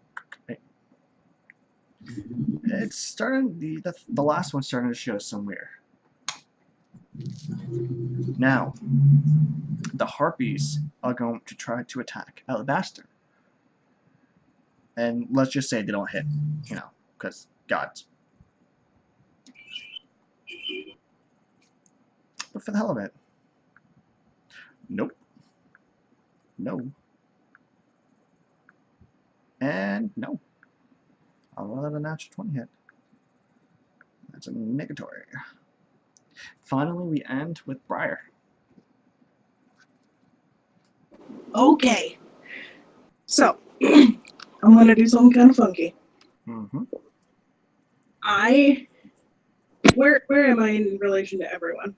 It's starting, the last one's starting to show some weird. Now, the harpies are going to try to attack Alabaster. And let's just say they don't hit, you know, because gods. But for the hell of it. Nope. No. And no. I'll let a natural 20 hit. That's a negatory. Finally, we end with Briar. Okay. So, I'm gonna do something kind of funky. Mm-hmm. Where am I in relation to everyone?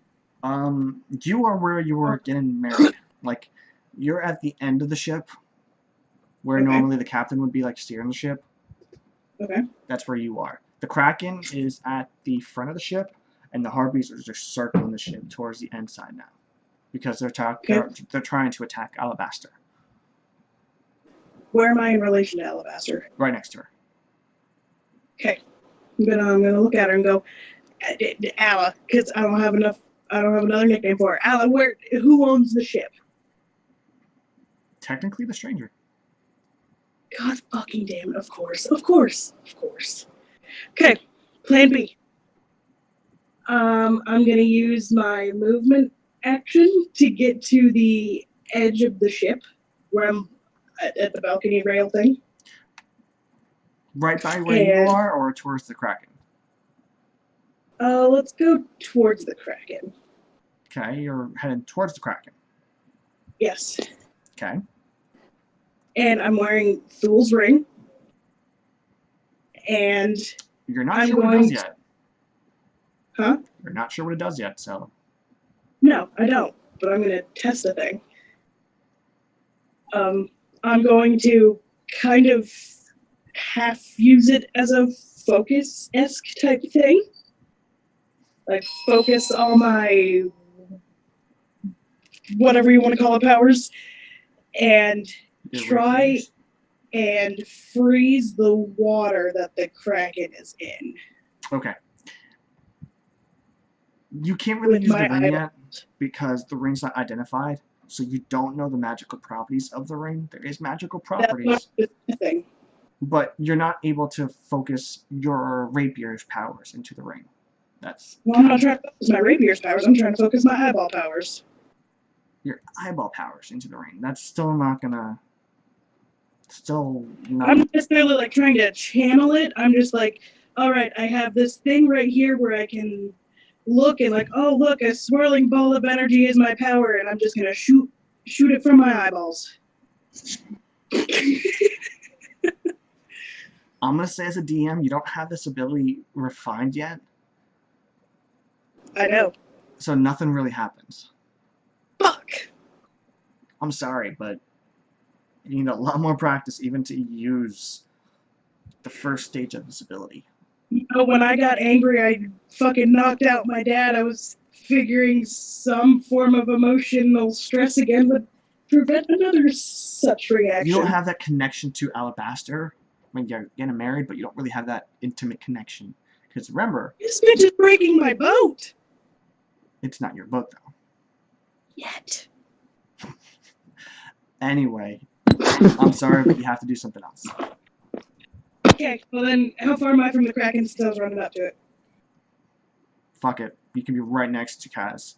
You are where you were getting married. Like, you're at the end of the ship, where Okay. normally the captain would be, like, steering the ship. Okay. That's where you are. The Kraken is at the front of the ship, and the Harpies are just circling the ship towards the end side now, because they're trying to attack Alabaster. Where am I in relation to Alabaster? Right next to her. Okay. I'm gonna look at her and go, Ala, because I don't have another nickname for her. Ala, who owns the ship? Technically, the stranger. God fucking damn it, of course. Okay, plan B. I'm gonna use my movement action to get to the edge of the ship, where I'm at the balcony rail thing. Right by where you are, or towards the Kraken? Let's go towards the Kraken. Okay, you're headed towards the Kraken. Yes. Okay. And I'm wearing Thul's ring. And You're not I'm sure what it going does yet. Huh? You're not sure what it does yet, so. No, I don't. But I'm gonna test the thing. I'm going to kind of half use it as a focus-esque type thing. Like, focus all my whatever you want to call it powers, and try and freeze the water that the Kraken is in. Okay. You can't really With use the my ring eyeball. yet, because the ring's not identified, so you don't know the magical properties of the ring. There is magical That's properties. not the thing. but you're not able to focus your rapier's powers into the ring. That's Well, I'm not trying to focus my rapier's powers. I'm trying to focus my eyeball powers. your eyeball powers into the ring. That's still not gonna. Still not. I'm not necessarily like trying to channel it. I'm just like, all right, I have this thing right here where I can look and like, oh look, a swirling ball of energy is my power, and I'm just gonna shoot it from my eyeballs. I'm gonna say as a DM, you don't have this ability refined yet, I know. so nothing really happens. Fuck. I'm sorry, but you need a lot more practice even to use the first stage of this ability. You know, when I got angry, I fucking knocked out my dad. I was figuring some form of emotional stress again would prevent another such reaction. You don't have that connection to Alabaster when you're getting married, but you don't really have that intimate connection. Because remember, This bitch is breaking my boat. it's not your boat, though. Yet. Anyway, I'm sorry, but you have to do something else. Okay, well then, how far am I from the Kraken since I was running up to it? Fuck it. You can be right next to Kaz.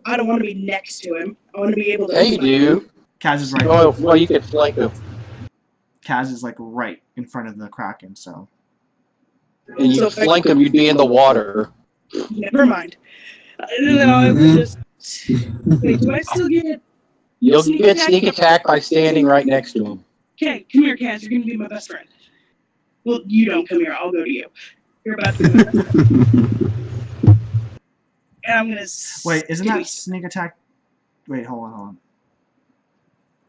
I don't want to be next to him. I want to be able to. Yeah, you do. Kaz is right. Oh, well, you could flank him. Kaz is like right in front of the Kraken, so. And you flank him, you'd be in the water. Never mind. No, I would just. Wait, do I still get? You'll get sneak attack by standing right next to him. Okay, come here, Kaz. You're gonna be my best friend. Well, you don't come here. I'll go to you. You're about to. Be my best friend. And I'm gonna. Wait, isn't that sneak attack? Wait, hold on.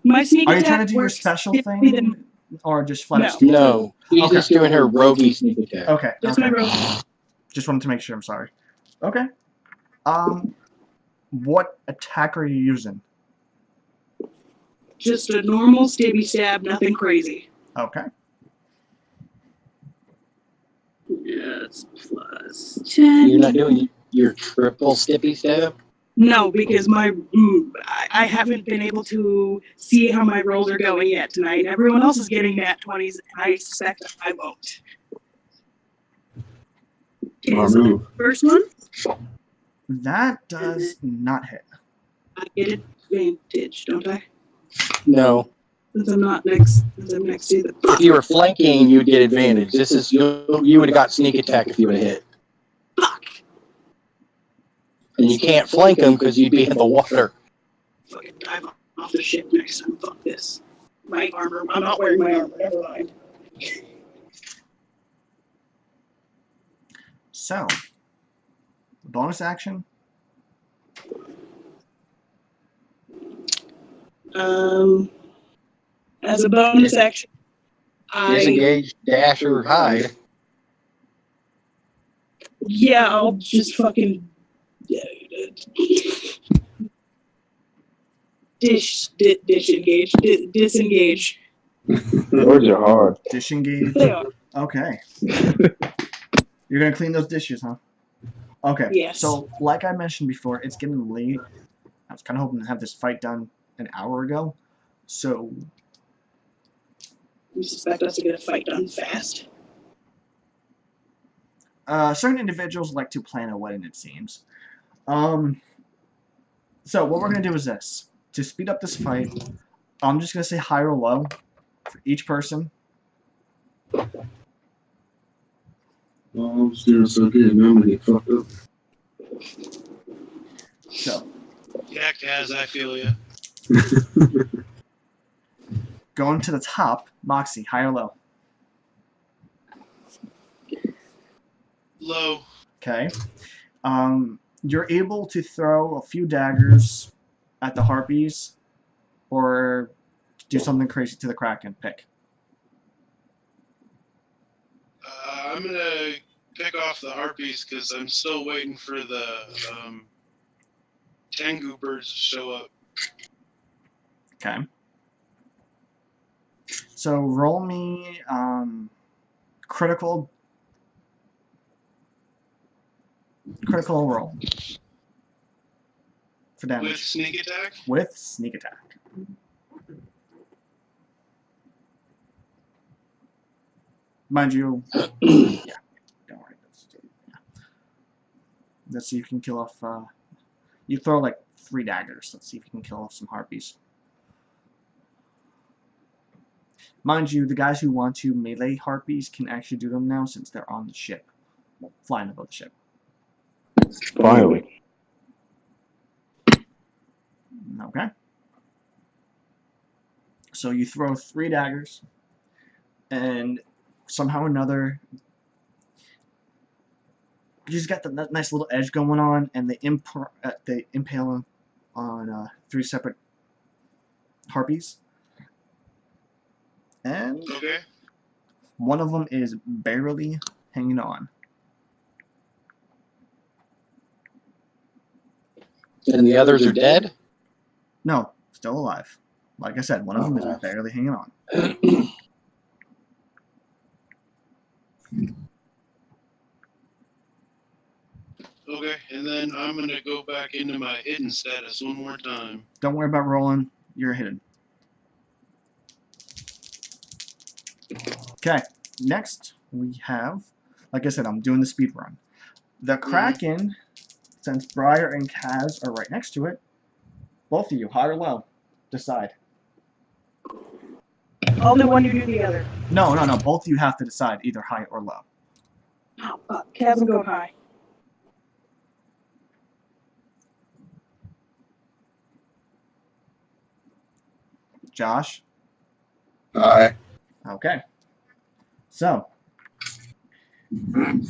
My sneak Are you attack trying to do your works special differently thing? than- Or just flat out? No, she's Okay. just doing her roguey sneak attack. Okay. That's okay. my rogue. Just wanted to make sure. I'm sorry. Okay. What attack are you using? Just a normal stabby stab, nothing crazy. Okay. Yes, plus 10. You're not doing your triple stippy stab? No, because I haven't been able to see how my rolls are going yet tonight. Everyone else is getting nat 20s, and I expect I won't. Okay, Our so move. first one, That does not hit. I get advantage, don't I? No. Since I'm not next. Since I'm next to the. If you were flanking, you'd get advantage. This is you would have got sneak attack if you would have hit. Fuck. And you can't flank him because you'd be in the water. Fucking dive off the ship next time. Fuck this. My armor. I'm not wearing my armor. Never mind. So, bonus action. As a bonus action, Disengage, dash, or hide. Yeah, I'll just fucking disengage. Words are hard. Disengage. They are. Okay. You're gonna clean those dishes, huh? Okay. Yes. So, like I mentioned before, it's getting late. I was kind of hoping to have this fight done an hour ago. So, You suspect us to get a fight done fast? certain individuals like to plan a wedding, it seems. So what we're gonna do is this: to speed up this fight, I'm just gonna say high or low for each person. Well, I'm just doing so good. Now I'm gonna get fucked up. So, Yeah, Kaz, I feel you. going to the top, Moxie, high or low? Low. Okay. You're able to throw a few daggers at the harpies, or do something crazy to the Kraken. Pick. I'm gonna pick off the harpies because I'm still waiting for the Tengu birds to show up. Okay. So roll me critical roll for damage With sneak attack? with sneak attack. Mind you, yeah, don't worry. Let's see if you can kill off. You throw like 3 daggers. Let's see if you can kill off some harpies. Mind you, the guys who want to melee harpies can actually do them now since they're on the ship, well, flying above the ship. Finally. Okay. So you throw 3 daggers, and somehow or another, you just got the nice little edge going on, and they impale on 3 separate harpies. And Okay. one of them is barely hanging on. And the others are dead? No, still alive. Like I said, one of them is barely hanging on. Okay, and then I'm gonna go back into my hidden status one more time. Don't worry about rolling. You're hidden. Okay, next we have, like I said, I'm doing the speed run. The Kraken, since Briar and Kaz are right next to it, both of you, high or low, decide. I'll do one, you do the other. No, both of you have to decide, either high or low. Oh, fuck. Kaz will go high. Josh? Aye. Okay. So, you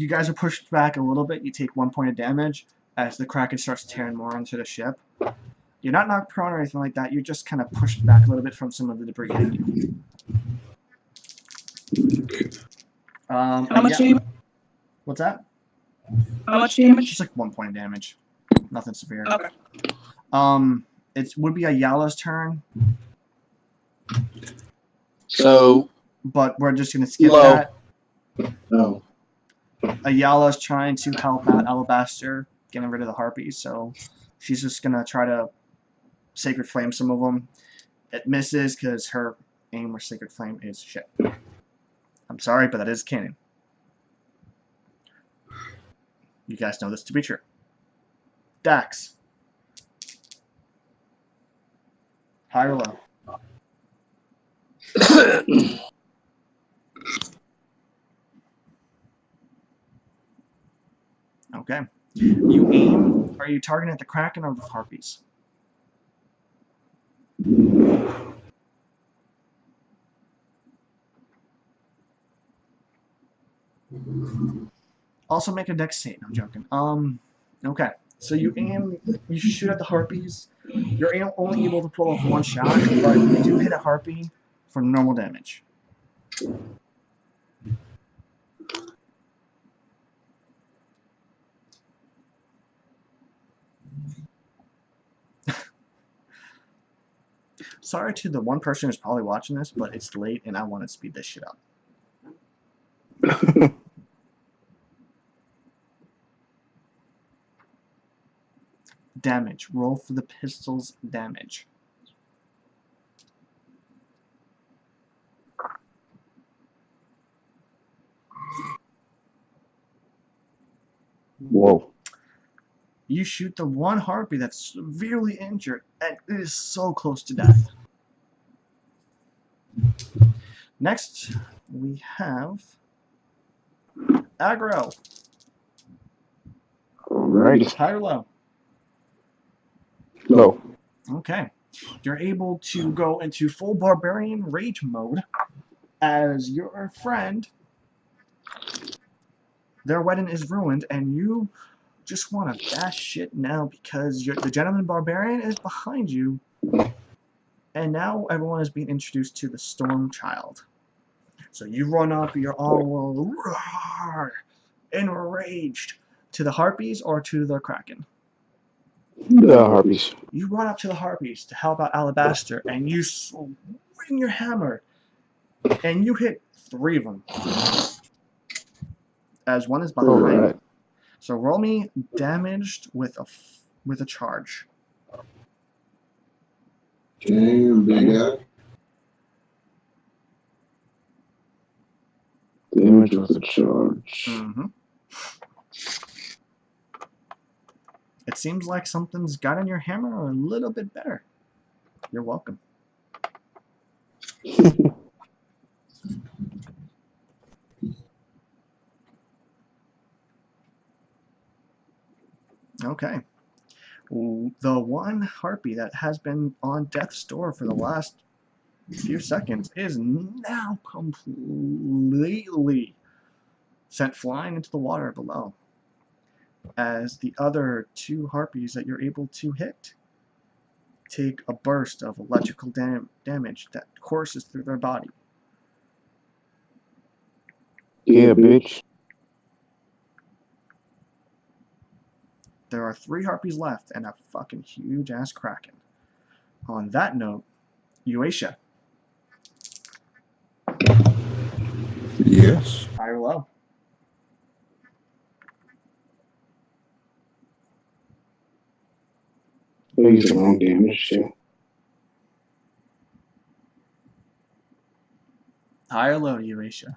guys are pushed back a little bit. You take 1 point of damage as the Kraken starts tearing more onto the ship. You're not knocked prone or anything like that. You're just kind of pushed back a little bit from some of the debris hitting you. How much damage? What's that? How much damage? Just like 1 point of damage. Nothing severe. Okay. It would be Ayala's turn, So, but we're just gonna skip Low. that. No. Ayala's trying to help out Alabaster, getting rid of the harpies, so she's just gonna try to Sacred Flame some of them. It misses because her aim with Sacred Flame is shit. I'm sorry, but that is canon. You guys know this to be true. Dax. High or low? Okay. You aim. Are you targeting at the Kraken or the harpies? Also make a dex save. I'm joking. Okay. So you aim. You shoot at the harpies. You're only able to pull off 1 shot, but you do hit a harpy for normal damage. Sorry to the one person who's probably watching this, but it's late and I want to speed this shit up. Damage. Roll for the pistol's damage. Whoa. You shoot the one harpy that's severely injured, and it is so close to death. Next, we have Aggro. Alright. High or low? Low. Okay. You're able to go into full barbarian rage mode as your friend, their wedding is ruined, and you just want to dash shit now because the gentleman barbarian is behind you, and now everyone is being introduced to the Storm Child. So you run up, you're all enraged to the harpies or to the Kraken. The harpies. You run up to the harpies to help out Alabaster, and you swing your hammer, and you hit 3 of them, as one is behind. Alright. So roll me damaged with a charge. Okay, big guy. Damage with a charge. Mm-hmm. It seems like something's gotten your hammer a little bit better. You're welcome. Okay. The one harpy that has been on death's door for the last few seconds is now completely sent flying into the water below, as the other two harpies that you're able to hit take a burst of electrical damage that courses through their body. Yeah, bitch. There are 3 harpies left and a fucking huge ass kraken. On that note, Uasia, Yes. high or low? I use the wrong damage too. High or low, Uasia?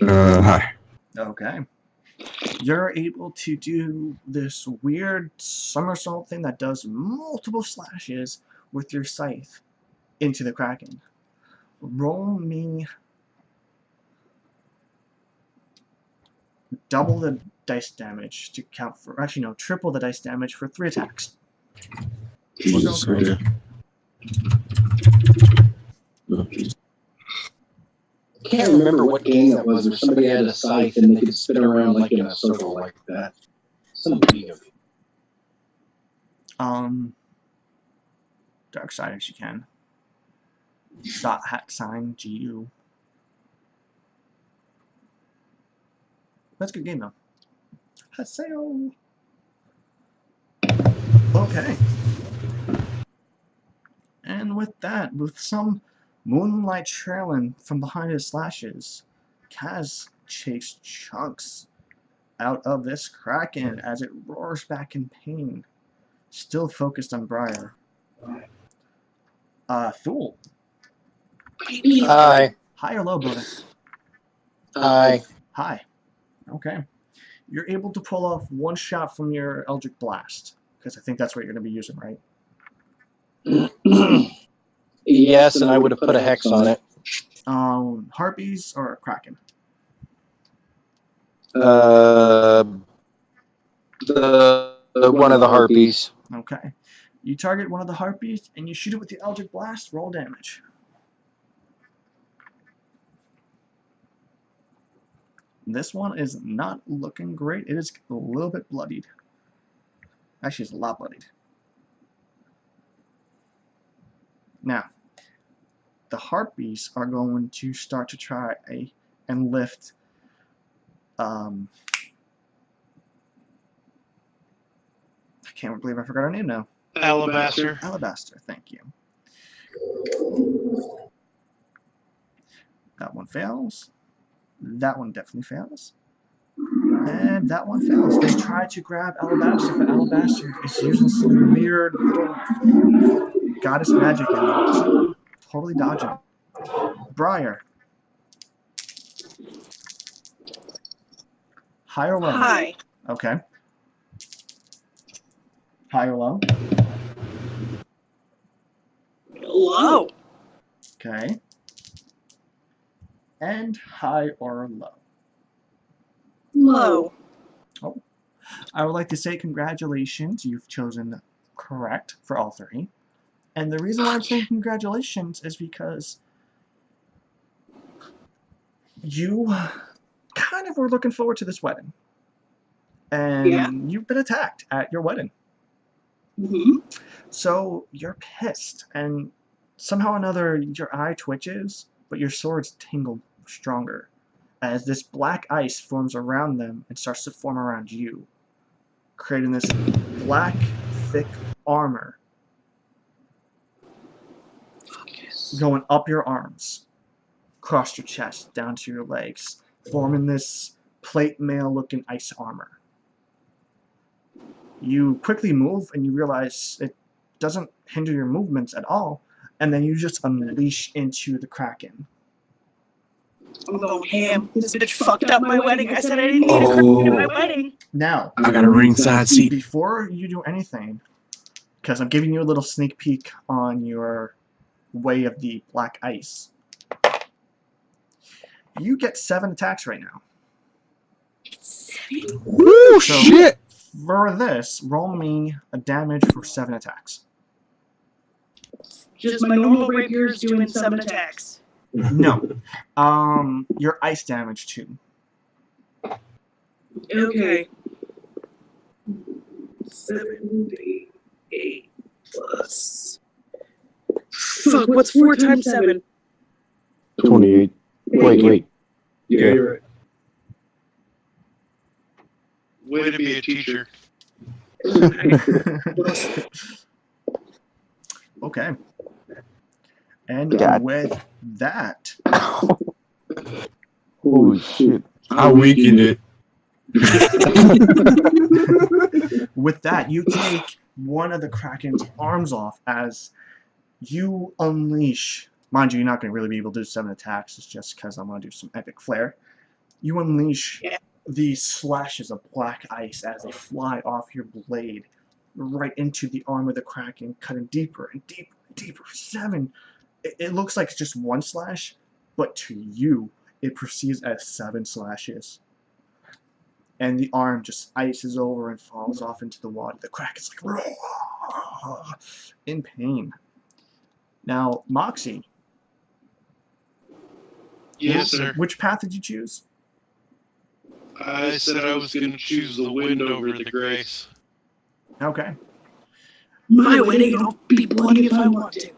Hi. Okay. You're able to do this weird somersault thing that does multiple slashes with your scythe into the kraken. Roll me double the dice damage to count for, actually no, triple the dice damage for 3 attacks. Jesus. We'll go Okay. Oh, Jesus. Can't remember what game that was where somebody had a scythe and they could spin around like in a circle like that. Some video. Darksiders you can. Dot hat sign GU. That's a good game though. Haseo. Okay. And with that, with some moonlight trailing from behind his slashes, Kaz takes chunks out of this kraken as it roars back in pain, still focused on Briar. Thule, Hi. high or low, brother? Hi. High. Okay. You're able to pull off 1 shot from your Eldritch Blast, because I think that's what you're going to be using, right? Yes, and I would have put a hex on it. Harpies or Kraken? The one of the harpies. Okay. You target one of the harpies and you shoot it with the Eldritch Blast. Roll damage. This one is not looking great. It is a little bit bloodied. Actually, it's a lot bloodied. Now, the harpies are going to start to try and lift I can't believe I forgot her name now. Alabaster. Alabaster, thank you. That one fails. That one definitely fails. And that one fails. They try to grab Alabaster, but Alabaster is using some weird little goddess magic and totally dodging it. Briar. High or low? Hi. Okay. High or low? Low. Okay. And high or low? Low. I would like to say congratulations. You've chosen correct for all 3. And the reason why I'm saying congratulations is because you kind of were looking forward to this wedding. And Yeah. you've been attacked at your wedding. Mm-hmm. So you're pissed. And somehow or another, your eye twitches, but your swords tingle stronger as this black ice forms around them and starts to form around you, creating this black, thick armor going up your arms, across your chest, down to your legs, forming this plate mail looking ice armor. You quickly move and you realize it doesn't hinder your movements at all, and then you just unleash into the Kraken. I'm going ham. This bitch fucked up my wedding. I said I didn't need a crack at my wedding. Now, I got a ringside seat. before you do anything, because I'm giving you a little sneak peek on your way of the black ice, you get 7 attacks right now. Woo, So- shit! For this, roll me a damage for 7 attacks. Just my normal rapiers doing 7 attacks. No. Your ice damage too. Okay. 7, 8 plus. Fuck, what's 4 times 7? 28. Wait. Yeah, you're right. Way to be a teacher. Okay. And God. with that, Holy shit. I weakened it. with that, you take one of the Kraken's arms off as you unleash. Mind you, you're not going to really be able to do 7 attacks. It's just because I'm going to do some epic flare. You unleash these slashes of black ice as they fly off your blade right into the arm of the Kraken, cutting deeper and deeper and deeper. 7. It looks like it's just 1 slash, but to you, it perceives as 7 slashes. And the arm just ices over and falls off into the water. The Kraken's like, "Roar!" in pain. Now, Moxie. Yes, sir. Which path did you choose? I said I was going to choose the wind over the grace. Okay. My wedding, I'll be bloody if I want to.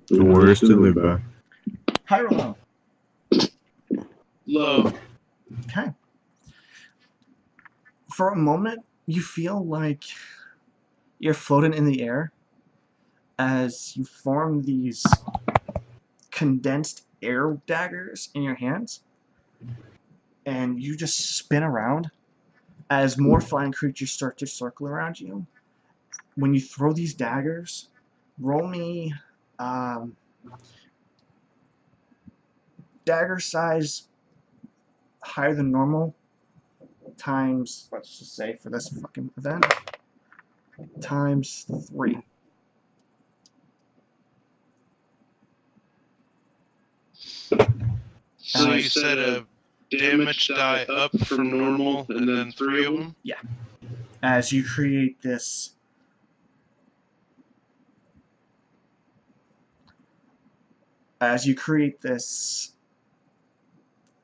The worst to live by. Hyrule. Low. Okay. For a moment, you feel like you're floating in the air as you form these condensed air daggers in your hands, and you just spin around as more flying creatures start to circle around you. When you throw these daggers, roll me dagger size higher than normal times, let's just say for this fucking event, times 3. So you said a damage die up from normal and then 3 of them? As you create this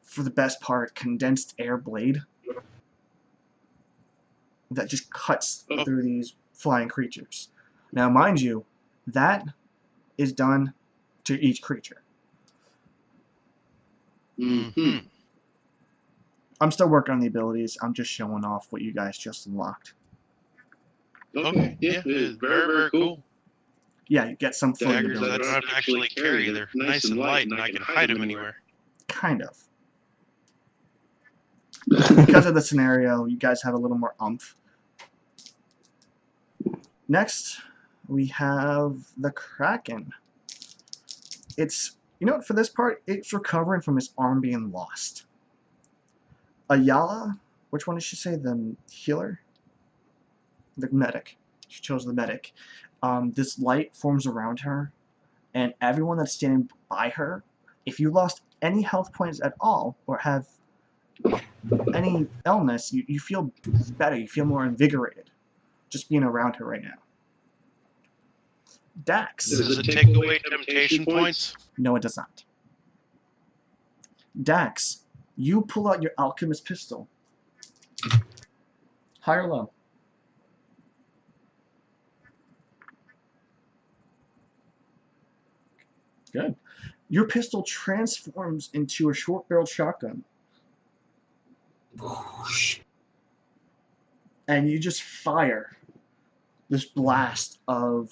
for the best part, condensed air blade that just cuts through these flying creatures. Now, mind you, that is done to each creature. Mm-hmm. I'm still working on the abilities. I'm just showing off what you guys just unlocked. Okay, yeah, it's very, very cool. Yeah, you get some floating Daggers I abilities. don't have to actually carry. They're nice and light, and I can hide them anywhere. Kind of. Because of the scenario, you guys have a little more oomph. Next, we have the Kraken. It's, you know what, for this part, it's recovering from his arm being lost. Ayala, which one did she say? The healer? The medic. She chose the medic. This light forms around her, and everyone that's standing by her, if you lost any health points at all, or have any illness, you feel better, you feel more invigorated just being around her right now. Dax. Does it take away temptation points? No, it does not. Dax, you pull out your alchemist pistol. High or low? Good. Your pistol transforms into a short-barreled shotgun. And you just fire this blast of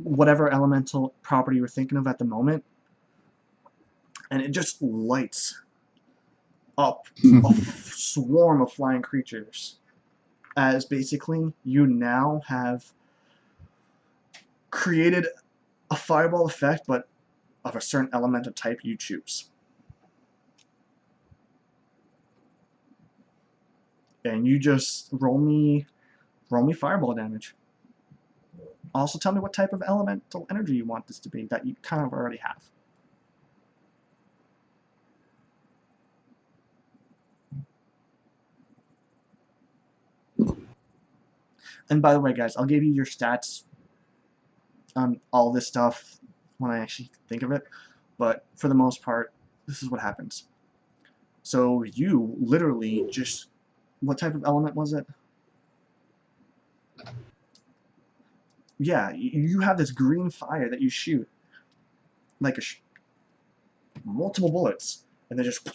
whatever elemental property you're thinking of at the moment, and it just lights up a swarm of flying creatures, as basically you now have created a fireball effect, but of a certain elemental type you choose. and you just roll me fireball damage. Also, tell me what type of elemental energy you want this to be that you kind of already have. And by the way, guys, I'll give you your stats on all this stuff when I actually think of it. But for the most part, this is what happens. So you literally just... What type of element was it? Yeah, you have this green fire that you shoot. Like multiple bullets. And they just...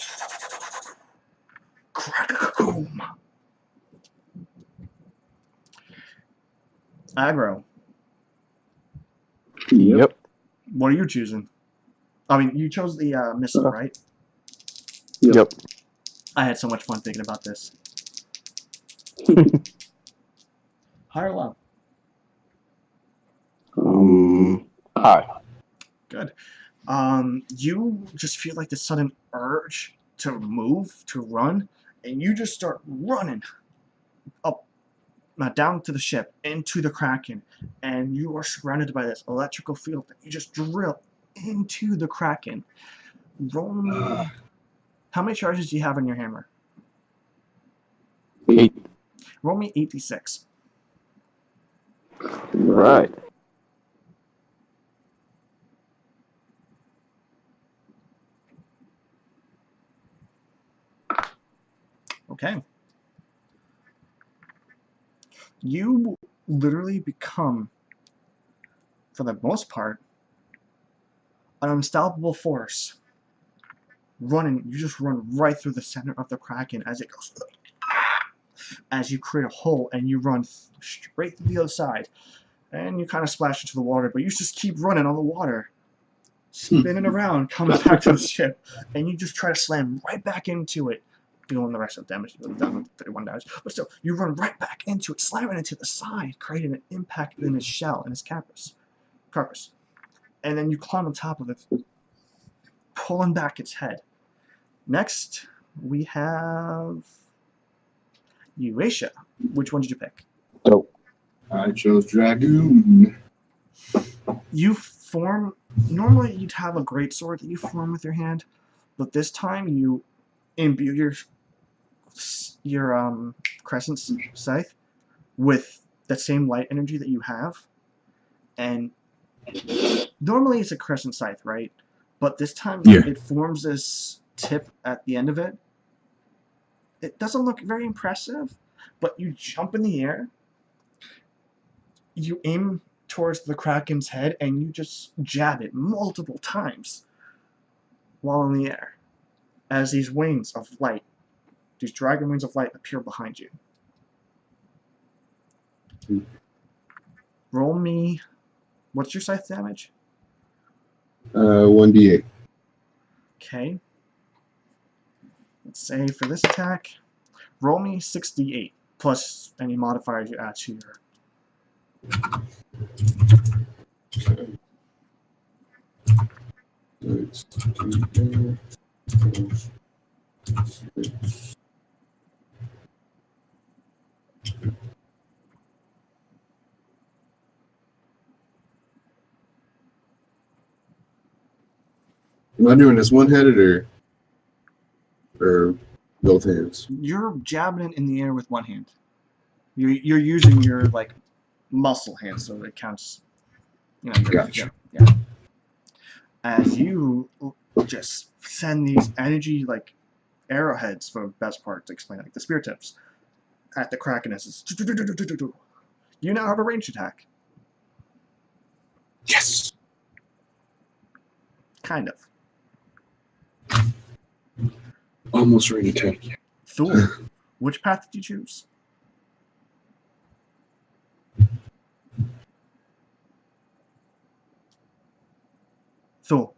Crack-a-boom. Aggro. Yep. What are you choosing? I mean, you chose the missile, right? Yep. I had so much fun thinking about this. High or low? Hi. Good. You just feel like this sudden urge to move, to run, and you just start running up, down to the ship, into the Kraken, and you are surrounded by this electrical field that you just drill into the Kraken. Roll me... How many charges do you have on your hammer? 8. Roll me 86. Right. Okay. You literally become, for the most part, an unstoppable force. Running, you just run right through the center of the Kraken as it goes, as you create a hole and you run straight through the other side. And you kind of splash into the water, but you just keep running on the water, spinning around, coming back to the ship, and you just try to slam right back into it, doing the rest of the damage. You're done with 31 damage, but still, you run right back into it, slamming it to the side, creating an impact in its shell and its carcass, and then you climb on top of it, pulling back its head. Next, we have Eurasia. Which one did you pick? Dope. I chose Dragoon. You form... Normally, you'd have a greatsword that you form with your hand, but this time you imbue your crescent scythe with the same light energy that you have, and normally it's a crescent scythe, right? But this time it forms this tip at the end of it. It doesn't look very impressive, but you jump in the air, you aim towards the Kraken's head, and you just jab it multiple times while in the air as these wings of light, these dragon wings of light, appear behind you. Roll me... What's your scythe damage? 1d8. Okay. Let's say for this attack, roll me 6d8 plus any modifiers you add to your... Am I doing this one-handed or both hands? You're jabbing it in the air with one hand. You're using your like muscle hand, so it counts. You know. Gotcha. Yeah. As you just send these energy like arrowheads, for the best part to explain, like the spear tips, at the Kraken. You now have a ranged attack. Yes. Kind of. Almost ready to attack. Thor, which path did you choose? Thor.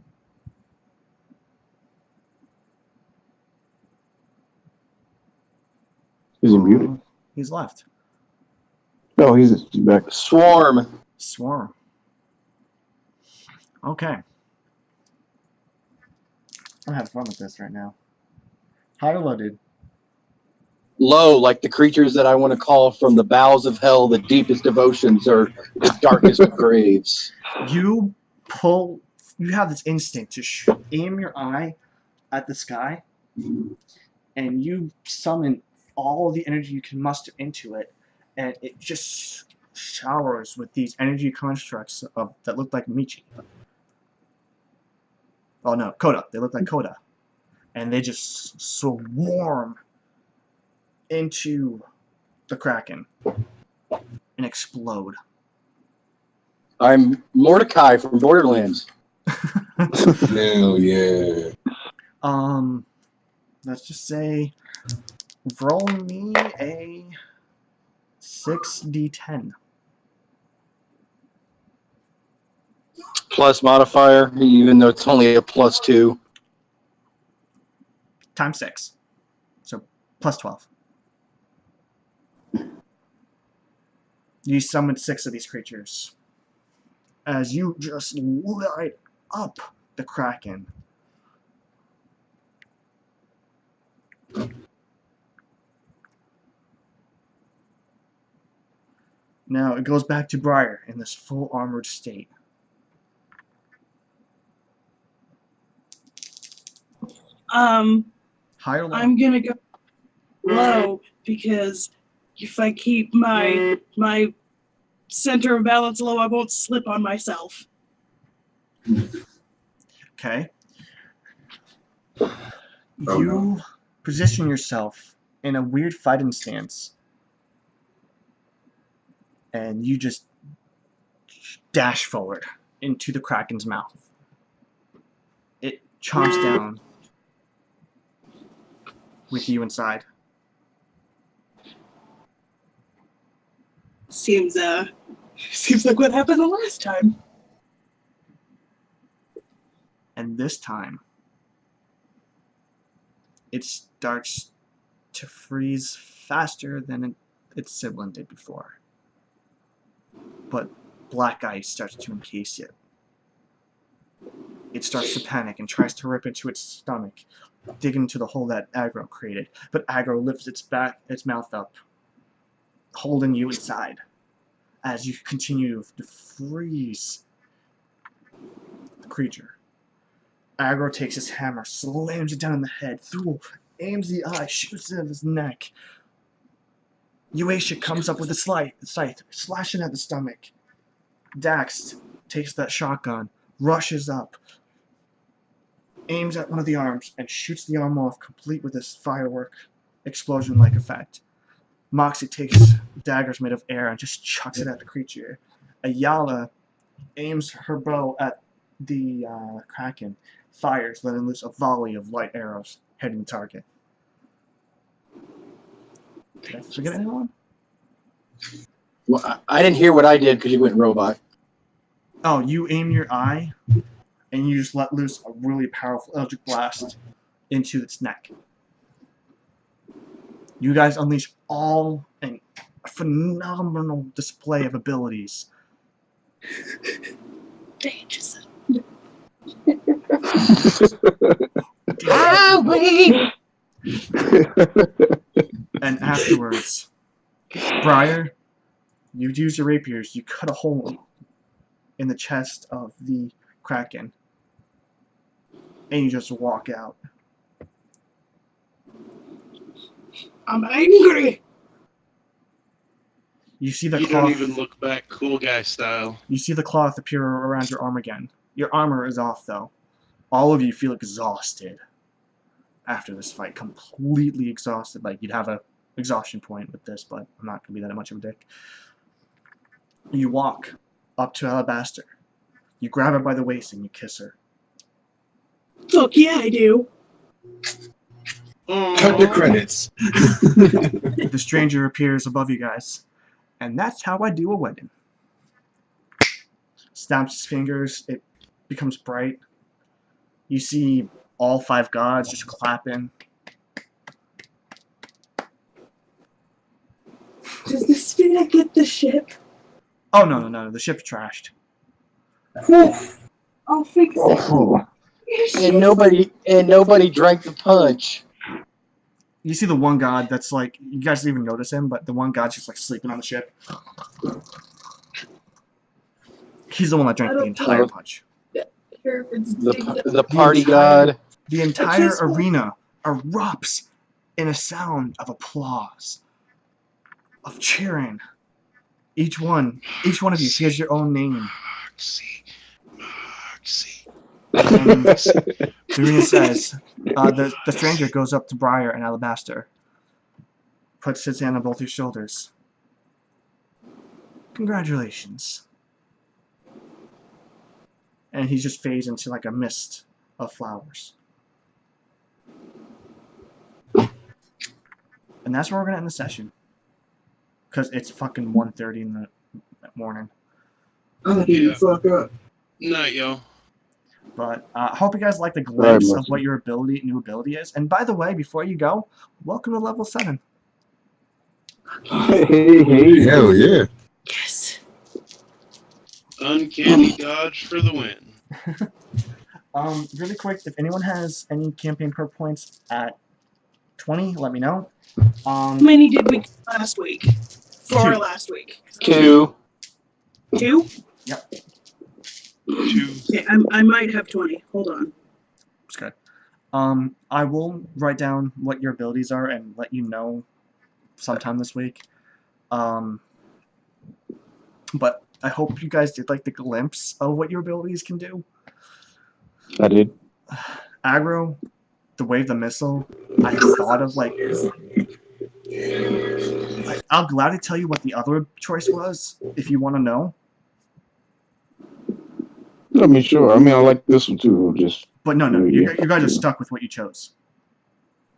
Is he muted? He's left. No, he's back. Swarm. Swarm. Okay. I'm having fun with this right now. High or low, dude? low, like the creatures that I want to call from the bowels of hell, the deepest devotions, or the darkest of graves. You have this instinct to aim your eye at the sky, and you summon all the energy you can muster into it, and it just showers with these energy constructs that look like Michi. Oh no, Coda. They look like Coda. And they just swarm into the Kraken and explode. I'm Mordecai from Borderlands. Hell yeah. Let's just say, roll me a 6d10. Plus modifier, even though it's only a +2. Times 6. So, plus 12. You summon 6 of these creatures. As you just light up the Kraken. Now, it goes back to Briar in this full armored state. High or low? I'm gonna go low because if I keep my center of balance low, I won't slip on myself. Okay. Oh, You no. position yourself in a weird fighting stance. And you just dash forward into the Kraken's mouth. It chomps down with you inside. Seems like what happened the last time. And this time, it starts to freeze faster than its sibling did before. But black ice starts to encase it. It starts to panic and tries to rip into its stomach, dig into the hole that Aggro created. But Aggro lifts its mouth up, holding you inside, as you continue to freeze the creature. Aggro takes his hammer, slams it down in the head. Thule aims the eye, shoots it at his neck. Uasia comes up with a scythe, slashing at the stomach. Dax takes that shotgun, rushes up, aims at one of the arms, and shoots the arm off, complete with this firework explosion-like effect. Moxie takes daggers made of air and just chucks it at the creature. Ayala aims her bow at the Kraken, fires, letting loose a volley of light arrows hitting the target. Did I forget anyone? Well, I didn't hear what I did because you went robot. Oh, you aim your eye, and you just let loose a really powerful electric blast into its neck. You guys unleash all a phenomenal display of abilities. Dangerous. And afterwards, Briar, you use your rapiers, you cut a hole in the chest of the Kraken, and you just walk out. I'm angry. You see the You cloth. don't even look back cool guy style. You see the cloth appear around your arm again. Your armor is off, though. All of you feel exhausted after this fight. Completely exhausted. Like, you'd have a exhaustion point with this, but I'm not going to be that much of a dick. You walk up to Alabaster. You grab her by the waist and you kiss her. Fuck yeah, I do. Cut the credits. The stranger appears above you guys. And that's how I do a wedding. Snaps his fingers. It becomes bright. You see all 5 gods just clapping. Does this mean I get the ship? Oh, no. The ship's trashed. I'll fix it. Oh, And nobody drank the punch. You see the one god that's like, you guys didn't even notice him, but the one god's just like sleeping on the ship. He's the one that drank the entire punch. Here, it's The party god. The entire arena erupts in a sound of applause, of cheering. Each one of you hears your own name. Moxie. And the arena says, the stranger goes up to Briar and Alabaster, puts his hand on both your shoulders. Congratulations. And he just fades into like a mist of flowers. And that's where we're gonna end the session. Because it's fucking 1:30 in the morning. Oh, dude, fuck up. Night, yo. But I hope you guys like the glimpse Right, of what your new ability is. And by the way, before you go, welcome to level 7. Hey. Hell yeah. Yes. Uncanny dodge for the win. Really quick, if anyone has any campaign perk points at 20, let me know. How many did we get last week? For 2. last week. 2. 2? Yep, 2. Okay, I might have 20. Hold on. it's good. I will write down what your abilities are and let you know sometime this week. But I hope you guys did like the glimpse of what your abilities can do. I did. Aggro, the wave, the missile. I thought of like I'll gladly tell you what the other choice was if you want to know. I mean, sure. I mean, I like this one too. Just But no, you guys are stuck with what you chose.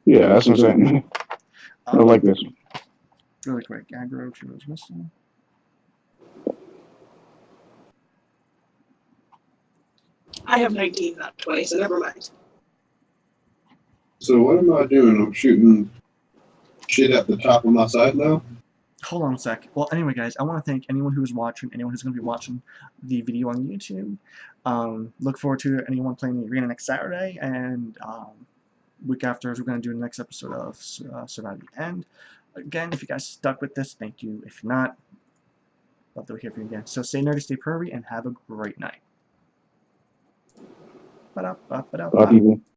yeah, that's what I'm saying. I like this one. Really quick, aggro, Chiro's missile. I have 19, not 20, so never mind. So what am I doing? I'm shooting shit at the top of my side now? Hold on a sec. Well, anyway, guys, I want to thank anyone who is watching, anyone who's going to be watching the video on YouTube. Look forward to anyone playing the arena next Saturday, and week after, we're going to do the next episode of Survive the End. Again, if you guys stuck with this, thank you. If not, love to hear from you again. So stay nerdy, stay pervy, and have a great night. Ba-da-ba-ba-da-ba. People.